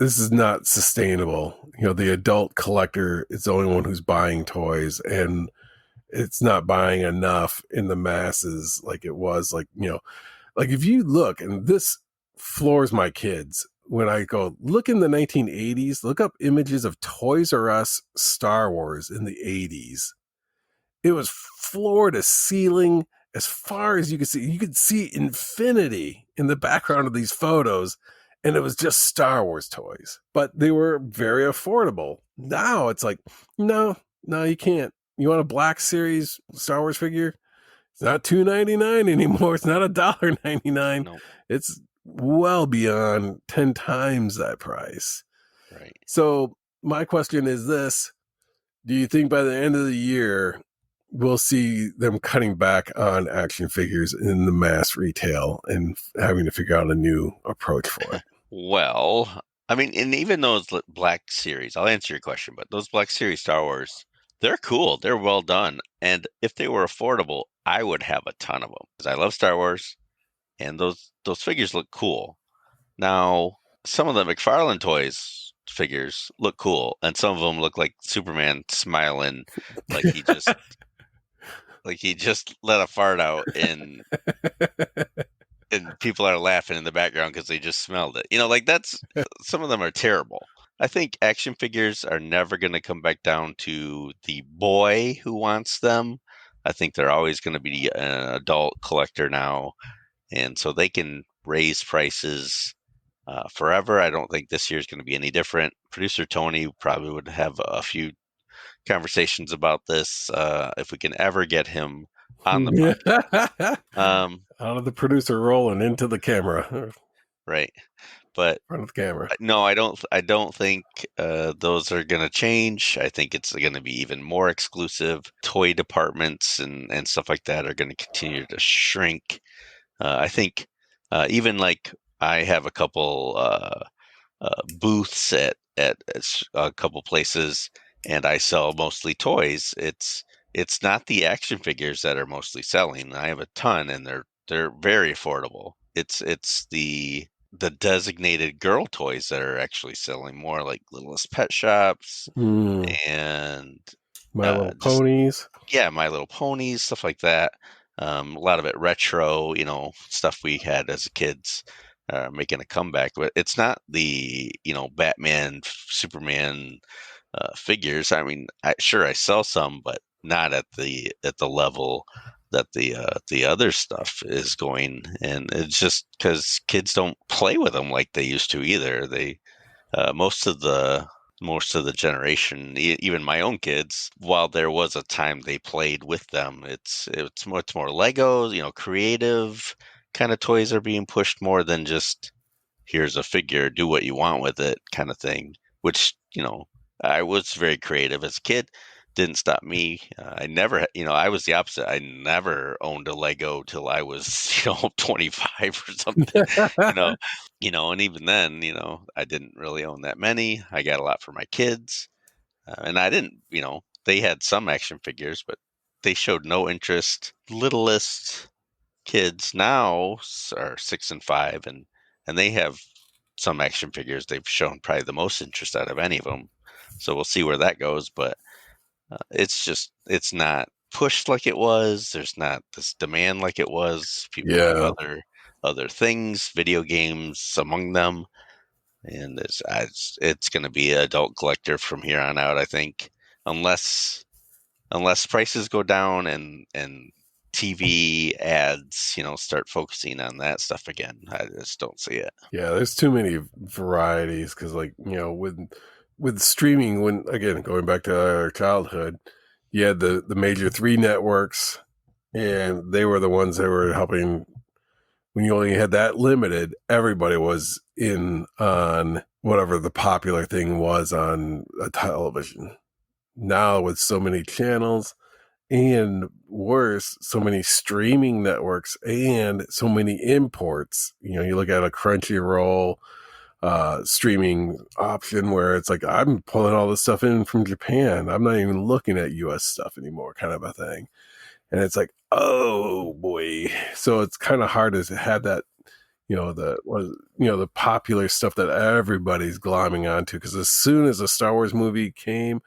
[SPEAKER 2] this is not sustainable? The adult collector is the only one who's buying toys, and it's not buying enough in the masses like it was. Like if you look, and this floors my kids, when I go look in the 1980s, look up images of Toys R Us Star Wars in the 80s. It was floor to ceiling as far as you could see. You could see infinity in the background of these photos, and it was just Star Wars toys. But they were very affordable. Now it's like, no, you can't. You want a Black Series Star Wars figure? It's not $2.99 anymore. It's not $1.99.
[SPEAKER 1] Nope.
[SPEAKER 2] It's well beyond 10 times that price.
[SPEAKER 1] Right.
[SPEAKER 2] So my question is this: do you think by the end of the year we'll see them cutting back on action figures in the mass retail and having to figure out a new approach for it?
[SPEAKER 1] Well, I mean, and even those Black Series, I'll answer your question, but those Black Series Star Wars, they're cool. They're well done. And if they were affordable, I would have a ton of them because I love Star Wars, and those figures look cool. Now, some of the McFarlane Toys figures look cool, and some of them look like Superman smiling, like he just let a fart out. And and people are laughing in the background because they just smelled it. Like that's some of them are terrible. I think action figures are never going to come back down to the boy who wants them. I think they're always going to be an adult collector now, and so they can raise prices forever. I don't think this year is going to be any different. Producer Tony probably would have a few conversations about this if we can ever get him on the podcast.
[SPEAKER 2] Out of the producer role and into the camera.
[SPEAKER 1] Right. But
[SPEAKER 2] Front of the camera.
[SPEAKER 1] no, I don't. I don't think those are going to change. I think it's going to be even more exclusive. Toy departments and stuff like that are going to continue to shrink. I think even like I have a couple booths at a couple places, and I sell mostly toys. It's not the action figures that are mostly selling. I have a ton, and they're very affordable. It's the designated girl toys that are actually selling more, like Littlest Pet Shops and
[SPEAKER 2] My Little
[SPEAKER 1] just
[SPEAKER 2] Ponies.
[SPEAKER 1] yeah, My Little Ponies, stuff like that. A lot of it retro, stuff we had as kids, making a comeback. But it's not the Batman, Superman figures. I mean, sure I sell some, but not at the level that the other stuff is going. And it's just because kids don't play with them like they used to either. They most of the generation, even my own kids, while there was a time they played with them, it's more Legos, creative kind of toys are being pushed more than just here's a figure, do what you want with it kind of thing. Which I was very creative as a kid. Didn't stop me. I never, I was the opposite. I never owned a Lego till I was, 25 or something. you know, and even then, I didn't really own that many. I got a lot for my kids, and I didn't, they had some action figures, but they showed no interest. Littlest kids now are 6 and 5, and they have some action figures. They've shown probably the most interest out of any of them. So we'll see where that goes, but it's not pushed like it was. There's not this demand like it was. People have other things, video games among them, and it's going to be an adult collector from here on out. I think unless prices go down and TV ads, start focusing on that stuff again. I just don't see it.
[SPEAKER 2] Yeah, there's too many varieties because, with streaming, when again going back to our childhood, you had the major three networks, and they were the ones that were helping. When you only had that limited, everybody was in on whatever the popular thing was on a television. Now with so many channels, and worse, so many streaming networks and so many imports. You look at a Crunchyroll streaming option where it's like, I'm pulling all this stuff in from Japan. I'm not even looking at US stuff anymore, kind of a thing. And it's like, oh boy. So it's kind of hard to have that, the popular stuff that everybody's glomming onto. Because as soon as a Star Wars movie came,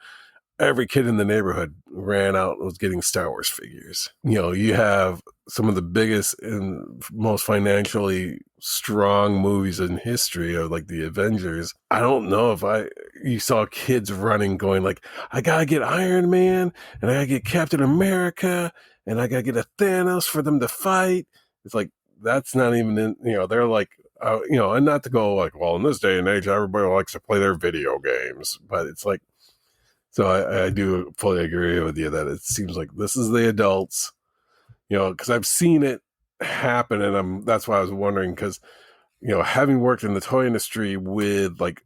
[SPEAKER 2] every kid in the neighborhood ran out and was getting Star Wars figures. You have some of the biggest and most financially strong movies in history of like the Avengers. I don't know if you saw kids running going like, I gotta get Iron Man and I gotta get Captain America and I gotta get a Thanos for them to fight. It's like, that's not even in, they're like, and not to go like, well, in this day and age, everybody likes to play their video games, but it's like, so I do fully agree with you that it seems like this is the adults, because I've seen it happen, and that's why I was wondering, because having worked in the toy industry with like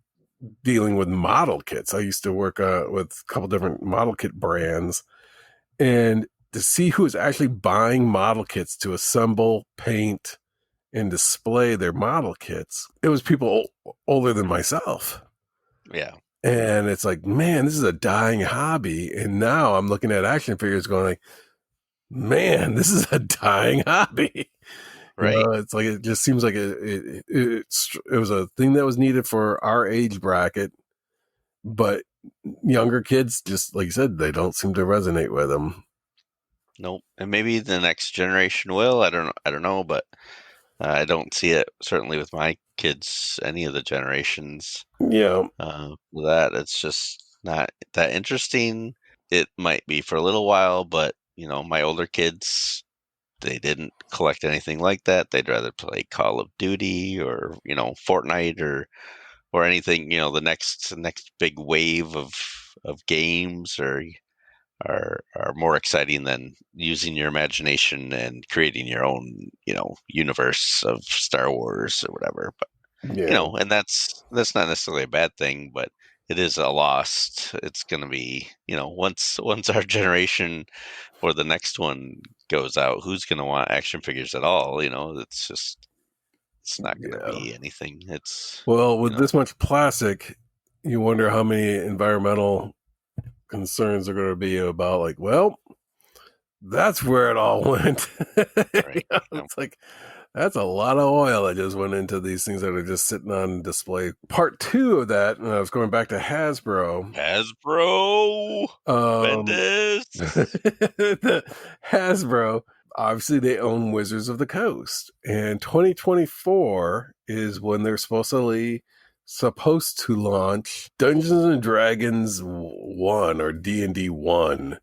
[SPEAKER 2] dealing with model kits, I used to work with a couple different model kit brands, and to see who is actually buying model kits to assemble, paint, and display their model kits, it was people older than myself.
[SPEAKER 1] Yeah.
[SPEAKER 2] And it's like, man, this is a dying hobby. And now I'm looking at action figures going like, man, this is a dying hobby.
[SPEAKER 1] Right.
[SPEAKER 2] It's like, it just seems like it was a thing that was needed for our age bracket. But younger kids, just like you said, they don't seem to resonate with them.
[SPEAKER 1] Nope. And maybe the next generation will. I don't know, but I don't see it certainly with my kids, any of the generations.
[SPEAKER 2] Yeah,
[SPEAKER 1] That it's just not that interesting. It might be for a little while, but my older kids, they didn't collect anything like that. They'd rather play Call of Duty or Fortnite or anything. The next big wave of games are more exciting than using your imagination and creating your own universe of Star Wars or whatever. But
[SPEAKER 2] yeah,
[SPEAKER 1] and that's not necessarily a bad thing, but it is a lost. It's going to be once our generation or the next one goes out, who's going to want action figures at all? It's not going to
[SPEAKER 2] yeah.
[SPEAKER 1] be anything. It's
[SPEAKER 2] Well, with this much plastic, you wonder how many environmental concerns are going to be about. Like, well, that's where it all went.
[SPEAKER 1] right.
[SPEAKER 2] It's like that's a lot of oil that just went into these things that are just sitting on display. Part 2 of that, and I was going back to Hasbro.
[SPEAKER 1] Hasbro, Bendis.
[SPEAKER 2] The Hasbro, obviously they own Wizards of the Coast, and 2024 is when they're supposed to launch Dungeons and Dragons 1 or D&D 1,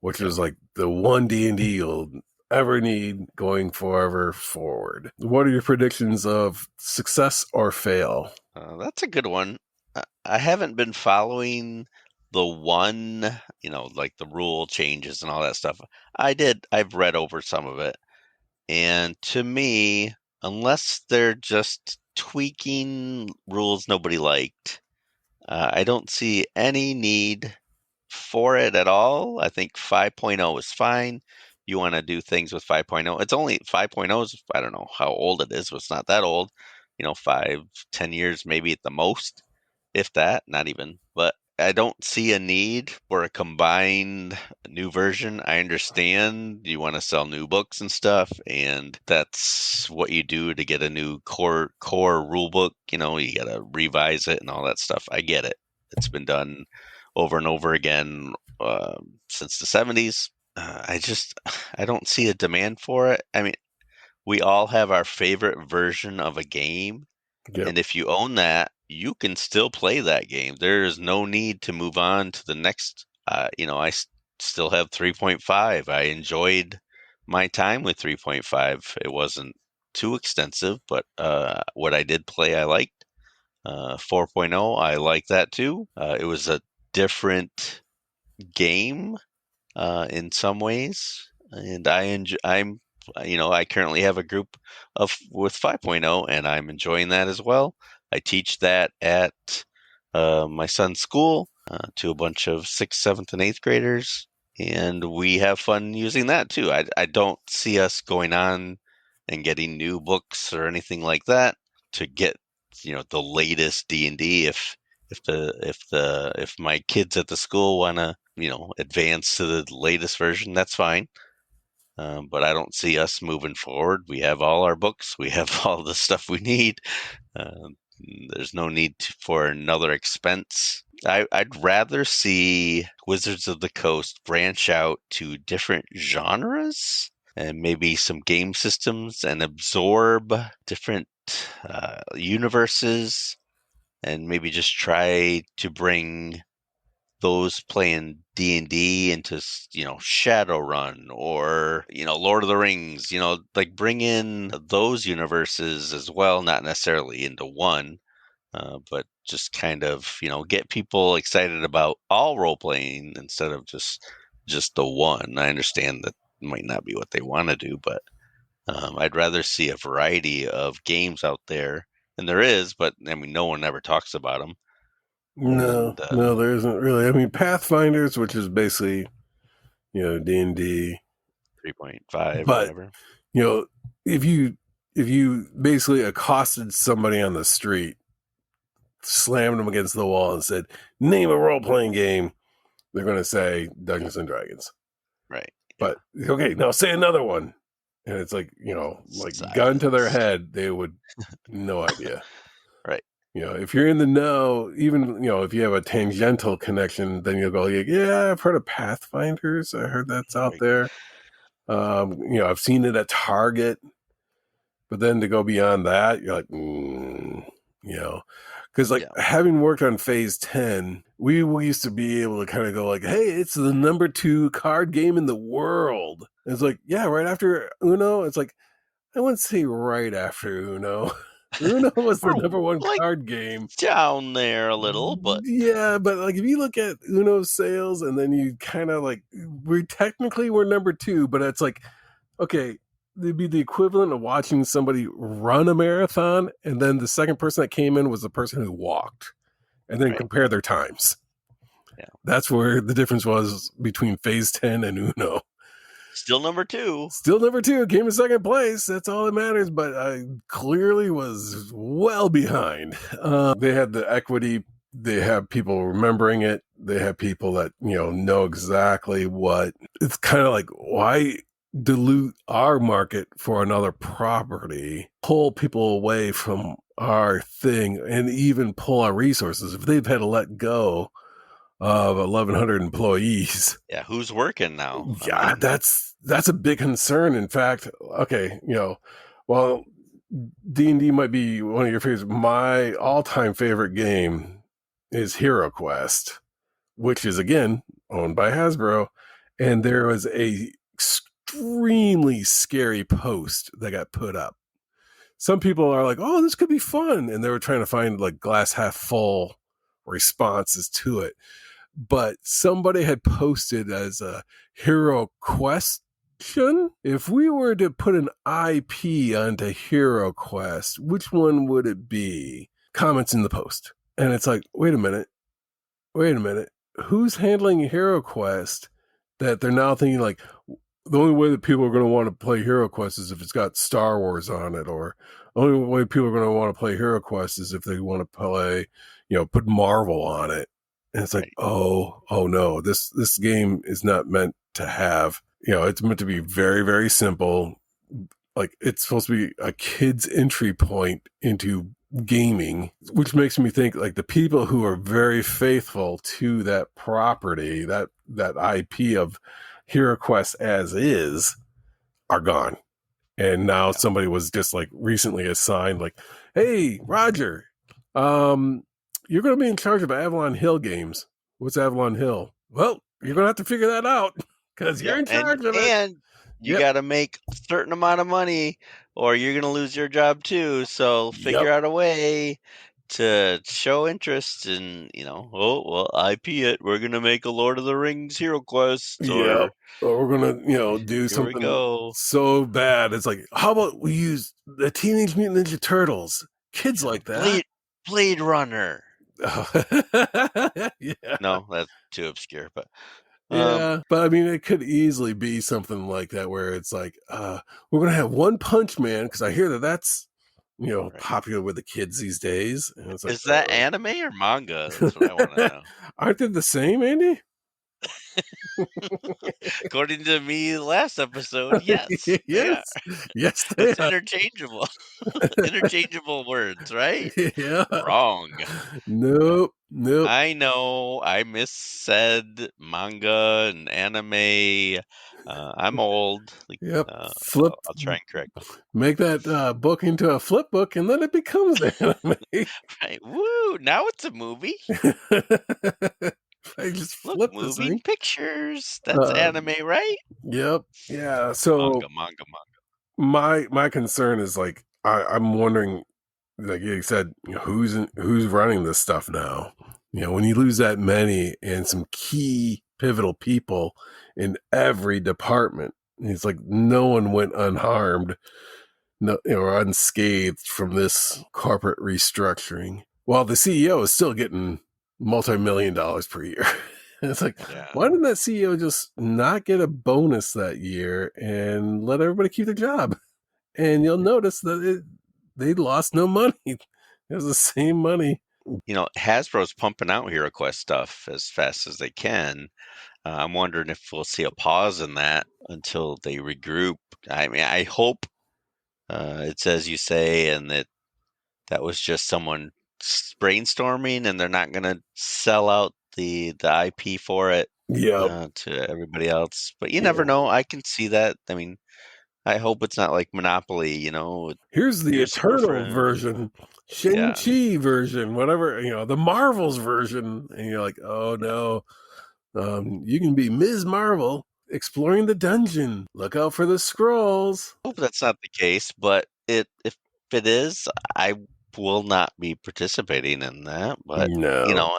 [SPEAKER 2] which is like the one D&D you'll ever need going forever forward. What are your predictions of success or fail?
[SPEAKER 1] That's a good one. I haven't been following the one, like the rule changes and all that stuff. I've read over some of it. And to me, unless they're just tweaking rules nobody liked, I don't see any need for it at all. I think 5.0 is fine. You want to do things with 5.0. It's only 5.0 is, I don't know how old it is, but it's not that old. 5, 10 years maybe at the most, if that, not even. But I don't see a need for a combined new version. I understand you want to sell new books and stuff, and that's what you do to get a new core rule book. You got to revise it and all that stuff. I get it. It's been done over and over again since the 70s. I don't see a demand for it. I mean, we all have our favorite version of a game,
[SPEAKER 2] Yep.
[SPEAKER 1] and if you own that, you can still play that game. There is no need to move on to the next. Still have 3.5. I enjoyed my time with 3.5. It wasn't too extensive, but what I did play, I liked. 4.0, I like that too. It was a different game in some ways, and I currently have a group of with 5.0, and I'm enjoying that as well. I teach that at my son's school to a bunch of 6th, 7th, and 8th graders, and we have fun using that too. I don't see us going on and getting new books or anything like that to get the latest D&D. If my kids at the school want to advance to the latest version, that's fine. But I don't see us moving forward. We have all our books. We have all the stuff we need. Uh, there's no need for another expense. I'd rather see Wizards of the Coast branch out to different genres and maybe some game systems and absorb different universes, and maybe just try to bring those playing D&D into Shadowrun or Lord of the Rings, like bring in those universes as well, not necessarily into one, but just kind of get people excited about all role playing instead of just the one. I understand that might not be what they want to do, but I'd rather see a variety of games out there, and there is, but I mean no one ever talks about them.
[SPEAKER 2] No,
[SPEAKER 1] And
[SPEAKER 2] no, there isn't really. I mean, Pathfinders, which is basically, D&D,
[SPEAKER 1] 3.5 or
[SPEAKER 2] but
[SPEAKER 1] whatever.
[SPEAKER 2] you know, if you basically accosted somebody on the street, slammed them against the wall, and said, "Name a role playing game," they're going to say Dungeons and Dragons.
[SPEAKER 1] Right.
[SPEAKER 2] But okay, now say another one, and it's like like gun to their
[SPEAKER 1] Silence.
[SPEAKER 2] head, they would no idea.
[SPEAKER 1] Right.
[SPEAKER 2] If you're in the know, even if you have a tangential connection, then you'll go, yeah, I've heard of Pathfinders. I heard that's out
[SPEAKER 1] Right.
[SPEAKER 2] there. I've seen it at Target, But then to go beyond that, you're like, because like having worked on Phase 10, we used to be able to kind of go like, hey, it's the number 2 card game in the world. And it's like, yeah, right after Uno. It's like, I wouldn't say right after Uno. Uno was the number 1 card game.
[SPEAKER 1] Down there a little, but
[SPEAKER 2] yeah, but like if you look at Uno's sales and then you kind of like, we're number 2, but it's like, okay, it'd be the equivalent of watching somebody run a marathon, and then the second person that came in was the person who walked, and then compare their times.
[SPEAKER 1] Yeah,
[SPEAKER 2] that's where the difference was between Phase 10 and Uno.
[SPEAKER 1] Still number 2.
[SPEAKER 2] Still number 2. Came in second place. That's all that matters. But I clearly was well behind. They had the equity. They have people remembering it. They have people that know exactly what. It's kind of like, why dilute our market for another property, pull people away from our thing, and even pull our resources? If they've had to let go of 1,100 employees,
[SPEAKER 1] yeah, who's working now?
[SPEAKER 2] Yeah, that's a big concern. In fact, okay, well, D&D might be one of your favorites. My all-time favorite game is Hero Quest, which is again owned by Hasbro, and there was a extremely scary post that got put up. Some people are like, oh, this could be fun, and they were trying to find like glass half full responses to it. But somebody had posted as a Hero question, if we were to put an IP onto Hero Quest, which one would it be? Comments in the post. And it's like, wait a minute. Who's handling Hero Quest that they're now thinking like, the only way that people are going to want to play Hero Quest is if it's got Star Wars on it, or the only way people are going to want to play Hero Quest is if they want to play, put Marvel on it. And it's like, oh no, this game is not meant to have, it's meant to be very, very simple. Like, it's supposed to be a kid's entry point into gaming, which makes me think like the people who are very faithful to that property, that IP of Hero Quest as is, are gone. And now somebody was just like recently assigned like, hey, Roger, you're going to be in charge of Avalon Hill games. What's Avalon Hill? Well, you're going to have to figure that out because you're in charge of it.
[SPEAKER 1] And you got to make a certain amount of money or you're going to lose your job too. So figure out a way to show interest in, IP it. We're going to make a Lord of the Rings Hero Quest.
[SPEAKER 2] Or we're going to, do something so bad. It's like, how about we use the Teenage Mutant Ninja Turtles? Kids like that.
[SPEAKER 1] Blade Runner.
[SPEAKER 2] Yeah.
[SPEAKER 1] No, that's too obscure, but
[SPEAKER 2] but I mean, it could easily be something like that where it's like, we're gonna have One Punch Man, because I hear that's popular with the kids these days. And it's like,
[SPEAKER 1] is that anime or manga? That's what I want to know.
[SPEAKER 2] Aren't they the same, Andy?
[SPEAKER 1] According to me last episode, yes.
[SPEAKER 2] Yes,
[SPEAKER 1] it's interchangeable. Interchangeable words, right?
[SPEAKER 2] Yeah.
[SPEAKER 1] Wrong.
[SPEAKER 2] Nope.
[SPEAKER 1] I know I missaid manga and anime. I'm old.
[SPEAKER 2] Flip.
[SPEAKER 1] I'll try and correct them.
[SPEAKER 2] Make that book into a flip book, and then it becomes anime.
[SPEAKER 1] Right. Woo! Now it's a movie.
[SPEAKER 2] I just flip
[SPEAKER 1] moving pictures. That's anime, right?
[SPEAKER 2] Yep. Yeah. So
[SPEAKER 1] manga.
[SPEAKER 2] My concern is like I'm wondering, like you said, who's running this stuff now? When you lose that many and some key pivotal people in every department, it's like no one went unharmed, or unscathed from this corporate restructuring, while the CEO is still getting multi-million dollars per year. And it's like, why didn't that CEO just not get a bonus that year and let everybody keep their job? And you'll notice that they lost no money. It was the same money.
[SPEAKER 1] Hasbro's pumping out Hero Quest stuff as fast as they can. I'm wondering if we'll see a pause in that until they regroup. I mean, I hope it's as you say, and that was just someone brainstorming, and they're not going to sell out the IP for it to everybody else. But you never know. I can see that. I mean, I hope it's not like Monopoly,
[SPEAKER 2] Here's the
[SPEAKER 1] your super
[SPEAKER 2] Eternal
[SPEAKER 1] friend.
[SPEAKER 2] version,
[SPEAKER 1] Yeah.
[SPEAKER 2] Shang-Chi version, whatever, the Marvels version. And you're like, oh no, you can be Ms. Marvel exploring the dungeon. Look out for the scrolls.
[SPEAKER 1] Hope that's not the case, but if it is, I will not be participating in that. But
[SPEAKER 2] No.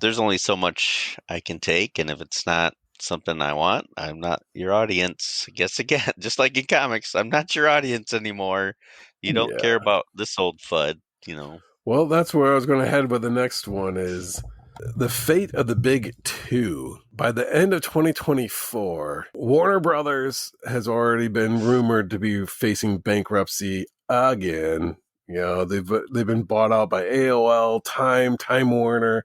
[SPEAKER 1] there's only so much I can take, and if it's not something I want, I'm not your audience. I guess again, just like in comics, I'm not your audience anymore. You don't care
[SPEAKER 2] Yeah.
[SPEAKER 1] about this old FUD.
[SPEAKER 2] Well, that's where I was going to head with the next one is the fate of the big two. By the end of 2024, Warner Brothers has already been rumored to be facing bankruptcy again. They've been bought out by AOL, Time Warner,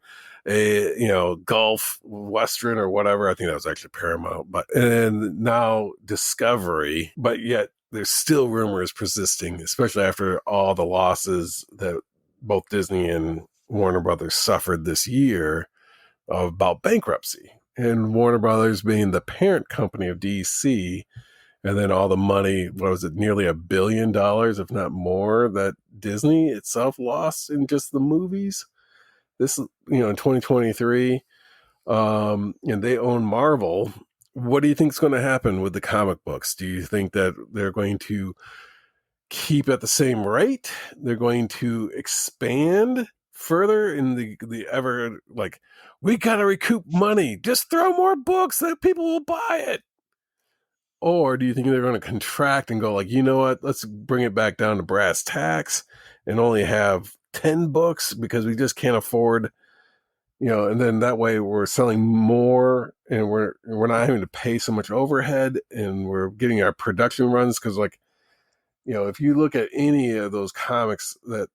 [SPEAKER 2] Gulf Western or whatever. I think that was actually Paramount, and now Discovery. But yet there's still rumors persisting, especially after all the losses that both Disney and Warner Brothers suffered this year about bankruptcy. And Warner Brothers being the parent company of DC, and then all the money, what was it, nearly $1 billion, if not more, that Disney itself lost in just the movies. This, in 2023, and they own Marvel. What do you think is going to happen with the comic books? Do you think that they're going to keep at the same rate? They're going to expand further in the ever like, we got to recoup money. Just throw more books that people will buy it. Or do you think they're going to contract and go like, you know what? Let's bring it back down to brass tacks and only have 10 books because we just can't afford, and then that way we're selling more and we're not having to pay so much overhead and we're getting our production runs because if you look at any of those comics that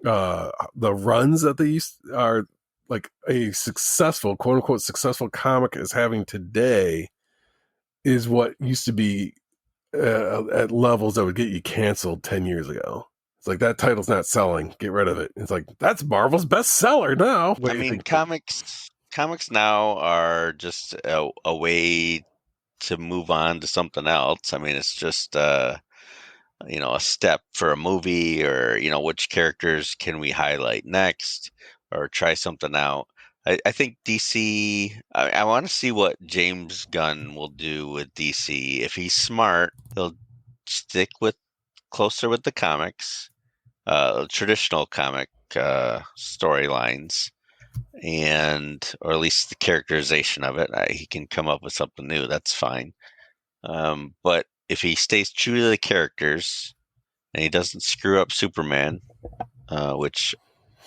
[SPEAKER 2] the runs that they used are like a successful, quote unquote, successful comic is having today is what used to be at levels that would get you canceled 10 years ago. It's like that title's not selling. Get rid of it. It's like that's Marvel's bestseller now. What
[SPEAKER 1] I
[SPEAKER 2] do you
[SPEAKER 1] mean,
[SPEAKER 2] think?
[SPEAKER 1] comics now are just a way to move on to something else. I mean, it's just a step for a movie, or which characters can we highlight next, or try something out. I think DC. I want to see what James Gunn will do with DC. If he's smart, he'll stick with closer with the comics, traditional comic storylines, and or at least the characterization of it. He can come up with something new. That's fine. But if he stays true to the characters and he doesn't screw up Superman, which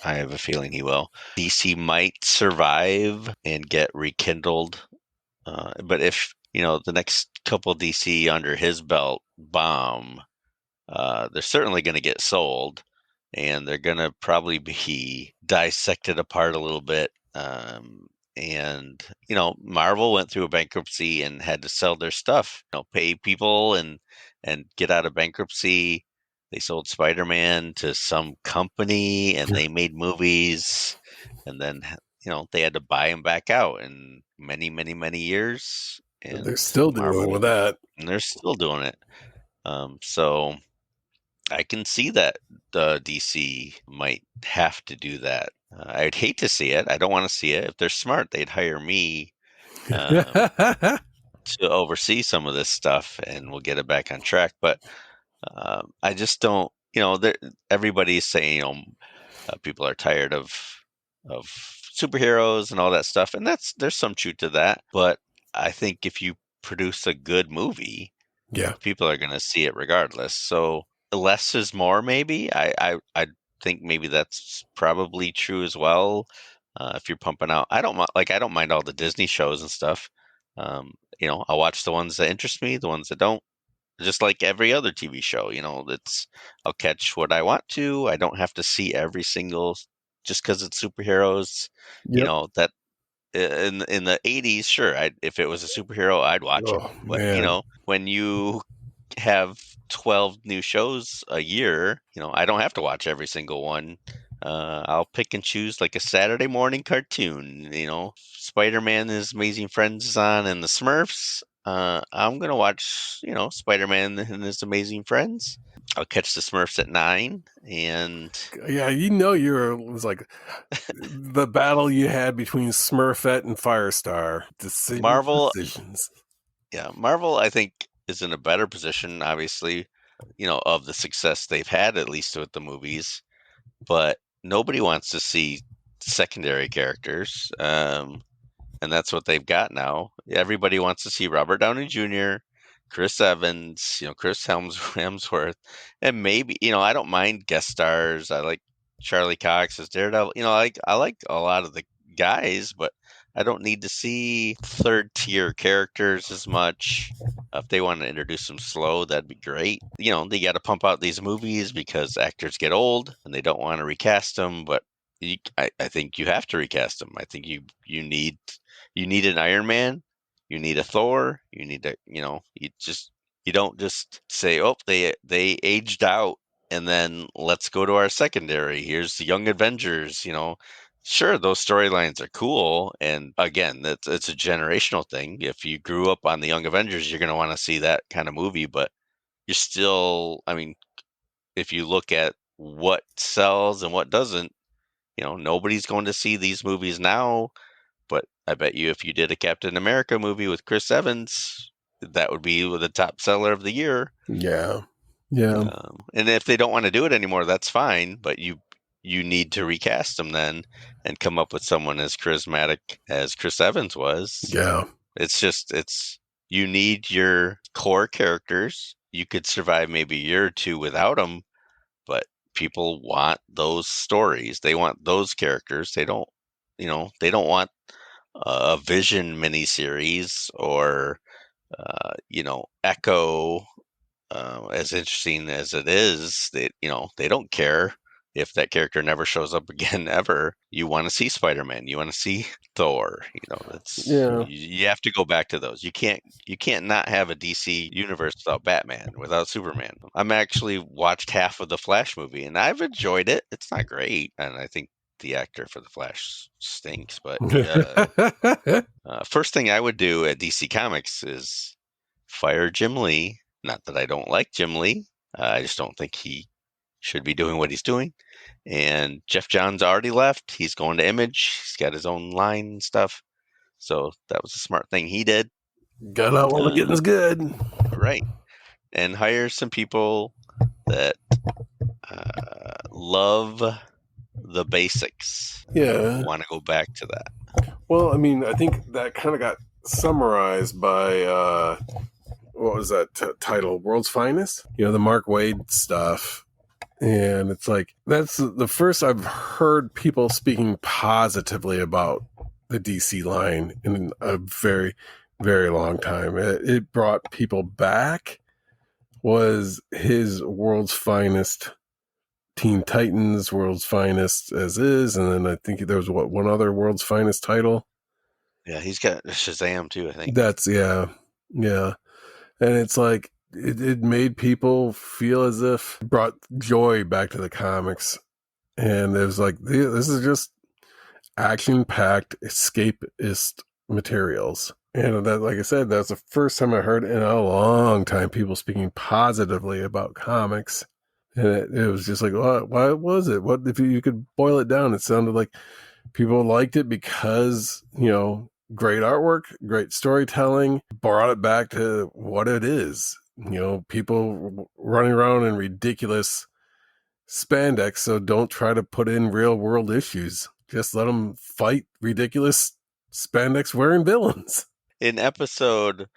[SPEAKER 1] I have a feeling he will, DC might survive and get rekindled. But if the next couple DC under his belt bomb, they're certainly going to get sold, and they're going to probably be dissected apart a little bit. And Marvel went through a bankruptcy and had to sell their stuff, pay people and get out of bankruptcy. They sold Spider-Man to some company, and they made movies, and then they had to buy him back out in many, many, many years.
[SPEAKER 2] They're
[SPEAKER 1] And
[SPEAKER 2] still dealing with
[SPEAKER 1] Marvel,
[SPEAKER 2] that.
[SPEAKER 1] and they're still doing it. So I can see that the DC might have to do that. I'd hate to see it. I don't want to see it. If they're smart, they'd hire me to oversee some of this stuff, and we'll get it back on track. But I just don't. Everybody's saying people are tired of superheroes and all that stuff, and there's some truth to that. But I think if you produce a good movie,
[SPEAKER 2] Yeah.
[SPEAKER 1] people are going to see it regardless. So less is more, maybe. I think maybe that's probably true as well. If you're pumping out, I don't mind all the Disney shows and stuff. I'll watch the ones that interest me, the ones that don't. Just like every other TV show, I'll catch what I want to. I don't have to see every single just because it's superheroes.
[SPEAKER 2] Yep.
[SPEAKER 1] That in the 80s, sure, if it was a superhero, I'd watch it.
[SPEAKER 2] Oh
[SPEAKER 1] But
[SPEAKER 2] man.
[SPEAKER 1] when you have 12 new shows a year, I don't have to watch every single one. I'll pick and choose like a Saturday morning cartoon. Spider-Man, His Amazing Friends is on, and the Smurfs. I'm gonna watch, Spider-Man and His Amazing Friends. I'll catch the Smurfs at 9, and
[SPEAKER 2] Yeah, it was like the battle you had between Smurfette and Firestar.
[SPEAKER 1] Marvel.
[SPEAKER 2] Decisions.
[SPEAKER 1] Yeah, Marvel, I think, is in a better position, obviously, of the success they've had, at least with the movies. But nobody wants to see secondary characters. And that's what they've got now. Everybody wants to see Robert Downey Jr., Chris Evans, Chris Hemsworth, and maybe I don't mind guest stars. I like Charlie Cox as Daredevil. I like a lot of the guys, but I don't need to see third tier characters as much. If they want to introduce them slow, that'd be great. They got to pump out these movies because actors get old and they don't want to recast them. But I think you have to recast them. I think you need an Iron Man, you need a Thor, you need you don't just say, oh, they aged out, and then let's go to our secondary. Here's the Young Avengers. Sure, those storylines are cool, and again, it's a generational thing. If you grew up on the Young Avengers, you're going to want to see that kind of movie. But you're still, I mean, if you look at what sells and what doesn't, nobody's going to see these movies now, but I bet you if you did a Captain America movie with Chris Evans, that would be the top seller of the year.
[SPEAKER 2] Yeah. Yeah.
[SPEAKER 1] And if they don't want to do it anymore, that's fine. But you need to recast them then and come up with someone as charismatic as Chris Evans was.
[SPEAKER 2] Yeah.
[SPEAKER 1] You need your core characters. You could survive maybe a year or two without them, but people want those stories. They want those characters. They don't want a Vision miniseries or Echo. As interesting as it is, they don't care if that character never shows up again ever. You want to see Spider-Man. You want to see Thor. You have to go back to those. You can't not have a DC universe without Batman, without Superman. I'm actually watched half of the Flash movie and I've enjoyed it. It's not great, and I think the actor for the Flash stinks, but first thing I would do at DC Comics is fire Jim Lee. Not that I don't like Jim Lee. I just don't think he should be doing what he's doing. And Jeff Johns already left. He's going to Image. He's got his own line and stuff. So that was a smart thing he did.
[SPEAKER 2] Got out while the getting's good.
[SPEAKER 1] Right. And hire some people that love the basics.
[SPEAKER 2] Yeah.
[SPEAKER 1] Want to go back to that.
[SPEAKER 2] Well, I mean, I think that kind of got summarized by what was that title? World's Finest? The Mark Waid stuff. And it's like, that's the first I've heard people speaking positively about the DC line in a very, very long time. It brought people back. Was his World's Finest Teen Titans, World's Finest as is, and then I think there was one other World's Finest title.
[SPEAKER 1] Yeah, he's got Shazam too, I think.
[SPEAKER 2] That's yeah. And it's like it made people feel as if it brought joy back to the comics. And it was like, this is just action-packed escapist materials. And that, like I said, that's the first time I heard in a long time people speaking positively about comics. And it was just like, why was it? What if you could boil it down? It sounded like people liked it because, great artwork, great storytelling, brought it back to what it is. People running around in ridiculous spandex, so don't try to put in real world issues. Just let them fight ridiculous spandex wearing villains.
[SPEAKER 1] In episode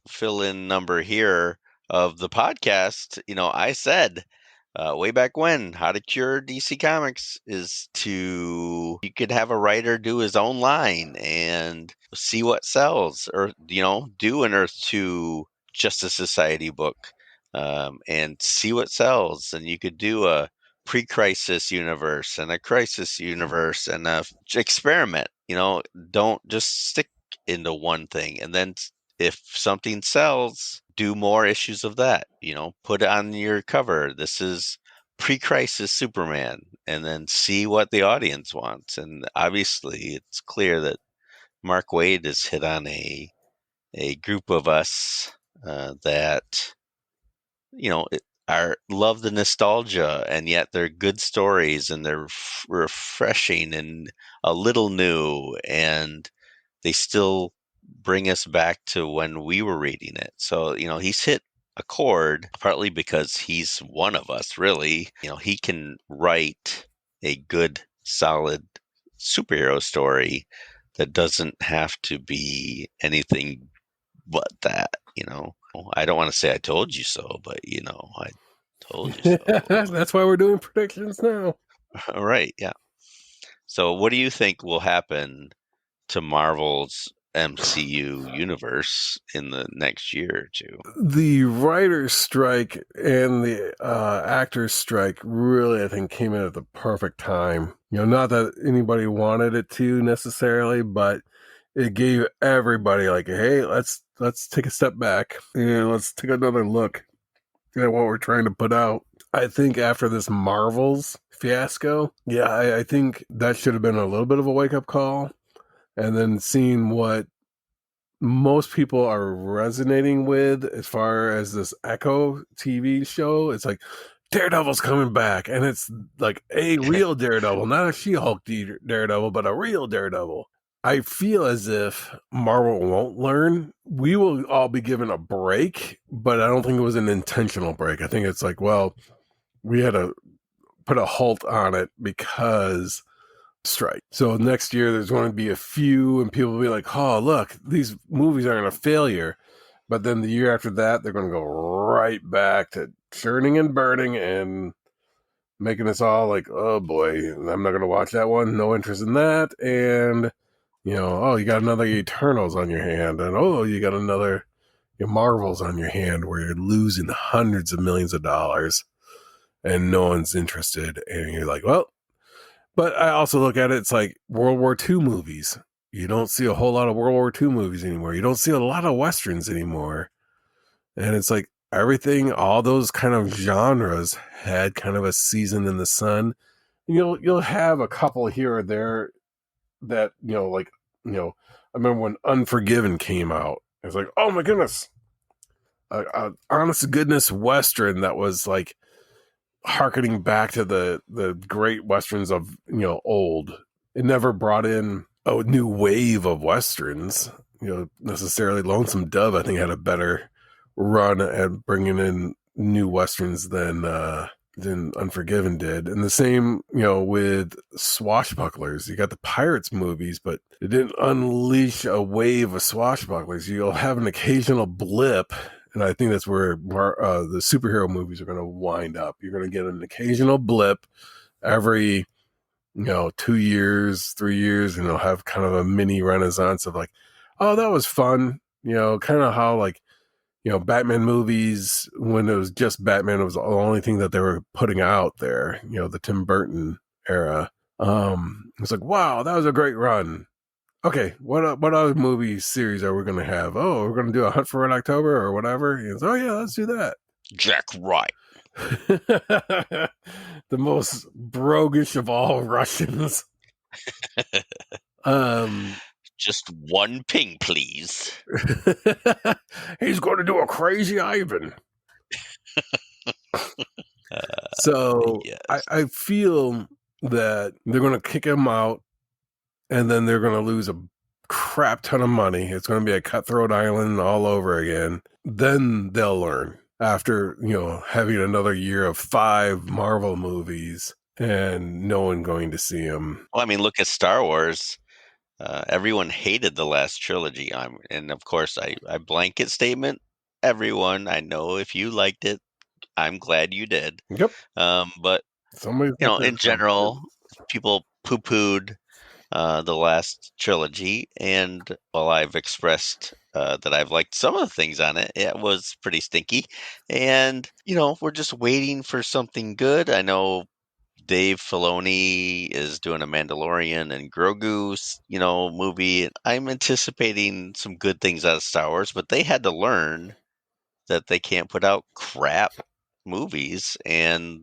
[SPEAKER 1] fill-in number here of the podcast, I said way back when, how to cure DC Comics is you could have a writer do his own line and see what sells, or do an Earth 2 Justice Society book and see what sells, and you could do a pre-crisis universe and a crisis universe and experiment. Don't just stick into one thing, and then if something sells, do more issues of that. Put it on your cover. This is pre-crisis Superman, and then see what the audience wants. And obviously, it's clear that Mark Waid has hit on a a group of us that are love the nostalgia, and yet they're good stories and they're refreshing and a little new, and they still bring us back to when we were reading it. So, he's hit a chord partly because he's one of us, really. He can write a good, solid superhero story that doesn't have to be anything but that. I don't want to say I told you so, but I told you so.
[SPEAKER 2] That's why we're doing predictions now.
[SPEAKER 1] All right, yeah. So what do you think will happen to Marvel's MCU universe in the next year or two?
[SPEAKER 2] The writer's strike and the actor's strike really, I think, came in at the perfect time. Not that anybody wanted it to necessarily, but it gave everybody like, hey, let's take a step back and let's take another look at what we're trying to put out. I think after this Marvels fiasco, I think that should have been a little bit of a wake-up call. And then seeing what most people are resonating with as far as this Echo TV show, it's like Daredevil's coming back, and it's like a real Daredevil, not a She-Hulk Daredevil, but a real Daredevil. I feel as if Marvel won't learn. We will all be given a break, but I don't think it was an intentional break. I think it's like, well, we had to put a halt on it because strike. So next year there's going to be a few, and people will be like, oh, look, these movies aren't a failure. But then the year after that, they're going to go right back to churning and burning and making us all like, oh boy, I'm not going to watch that one. No interest in that. And, oh, you got another Eternals on your hand. And, oh, you got another Marvels on your hand where you're losing hundreds of millions of dollars and no one's interested. And you're like, well, but I also look at it, it's like World War II movies. You don't see a whole lot of World War II movies anymore. You don't see a lot of Westerns anymore. And it's like everything, all those kind of genres had kind of a season in the sun. You'll have a couple here or there that, I remember when Unforgiven came out. It was like, oh my goodness. Honest to goodness Western that was like harkening back to the great Westerns of, old. It never brought in a new wave of Westerns, necessarily. Lonesome Dove, I think, had a better run at bringing in new Westerns than Unforgiven did. And the same, with swashbucklers. You got the Pirates movies, but it didn't unleash a wave of swashbucklers. You'll have an occasional blip, and I think that's where the superhero movies are going to wind up. You're going to get an occasional blip every 2 years, 3 years, and they'll have kind of a mini renaissance of like, oh, that was fun. Kind of how like, Batman movies, when it was just Batman, it was the only thing that they were putting out there, the Tim Burton era. It's like, wow, that was a great run. Okay, what other movie series are we going to have? Oh, we're going to do a Hunt for Red October or whatever. Oh, yeah, let's do that.
[SPEAKER 1] Jack Wright.
[SPEAKER 2] The most broguish of all Russians.
[SPEAKER 1] Just one ping, please.
[SPEAKER 2] He's going to do a crazy Ivan. So
[SPEAKER 1] yes.
[SPEAKER 2] I feel that they're going to kick him out, and then they're going to lose a crap ton of money. It's going to be a cutthroat island all over again. Then they'll learn after, having another year of 5 Marvel movies and no one going to see them.
[SPEAKER 1] Well, I mean, look at Star Wars. Everyone hated the last trilogy. And of course, I blanket statement everyone. I know if you liked it, I'm glad you did.
[SPEAKER 2] Yep.
[SPEAKER 1] But in general, people poo-pooed the last trilogy, and while I've expressed that I've liked some of the things on it, it was pretty stinky. And we're just waiting for something good. I know Dave Filoni is doing a Mandalorian and Grogu, movie. I'm anticipating some good things out of Star Wars, but they had to learn that they can't put out crap movies, and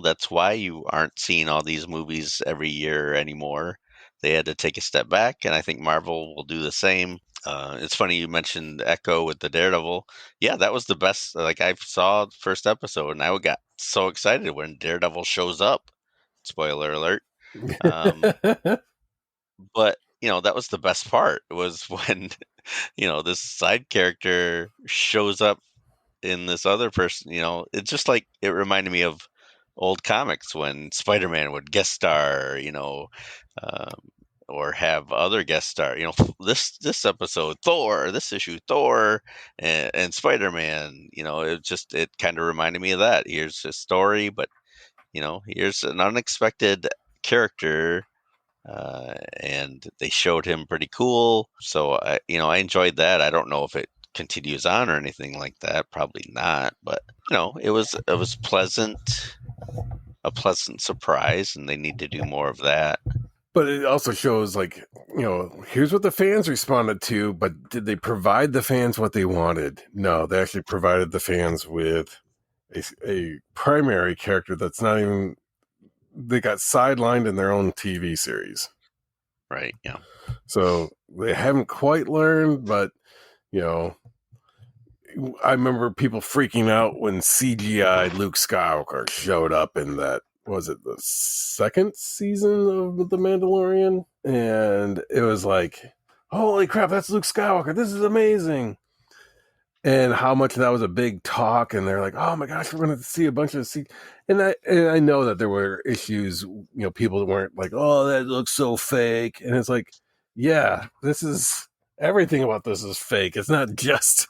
[SPEAKER 1] that's why you aren't seeing all these movies every year anymore. They had to take a step back, and I think Marvel will do the same. It's funny you mentioned Echo with the Daredevil. Yeah, that was the best. Like I saw the first episode, and I got so excited when Daredevil shows up. Spoiler alert. Um, but that was the best part. Was when this side character shows up in this other person. It's just like it reminded me of old comics when Spider-Man would guest star. Um, or have other guest star. This episode Thor, this issue Thor, and Spider-Man. It kind of reminded me of that. Here's a story, but here's an unexpected character. And they showed him pretty cool, so I enjoyed that. I don't know if it continues on or anything like that. Probably not, but it was a pleasant surprise, and they need to do more of that.
[SPEAKER 2] But it also shows, like, here's what the fans responded to, but did they provide the fans what they wanted? No, they actually provided the fans with a primary character that's not even, they got sidelined in their own TV series.
[SPEAKER 1] Right, yeah.
[SPEAKER 2] So they haven't quite learned, but, I remember people freaking out when CGI Luke Skywalker showed up in that, was it the second season of The Mandalorian? And it was like, holy crap, that's Luke Skywalker. This is amazing. And how much that was a big talk. And they're like, oh my gosh, we're going to see a bunch of and I know that there were issues, people that weren't like, oh, that looks so fake. And it's like, yeah, everything about this is fake. It's not just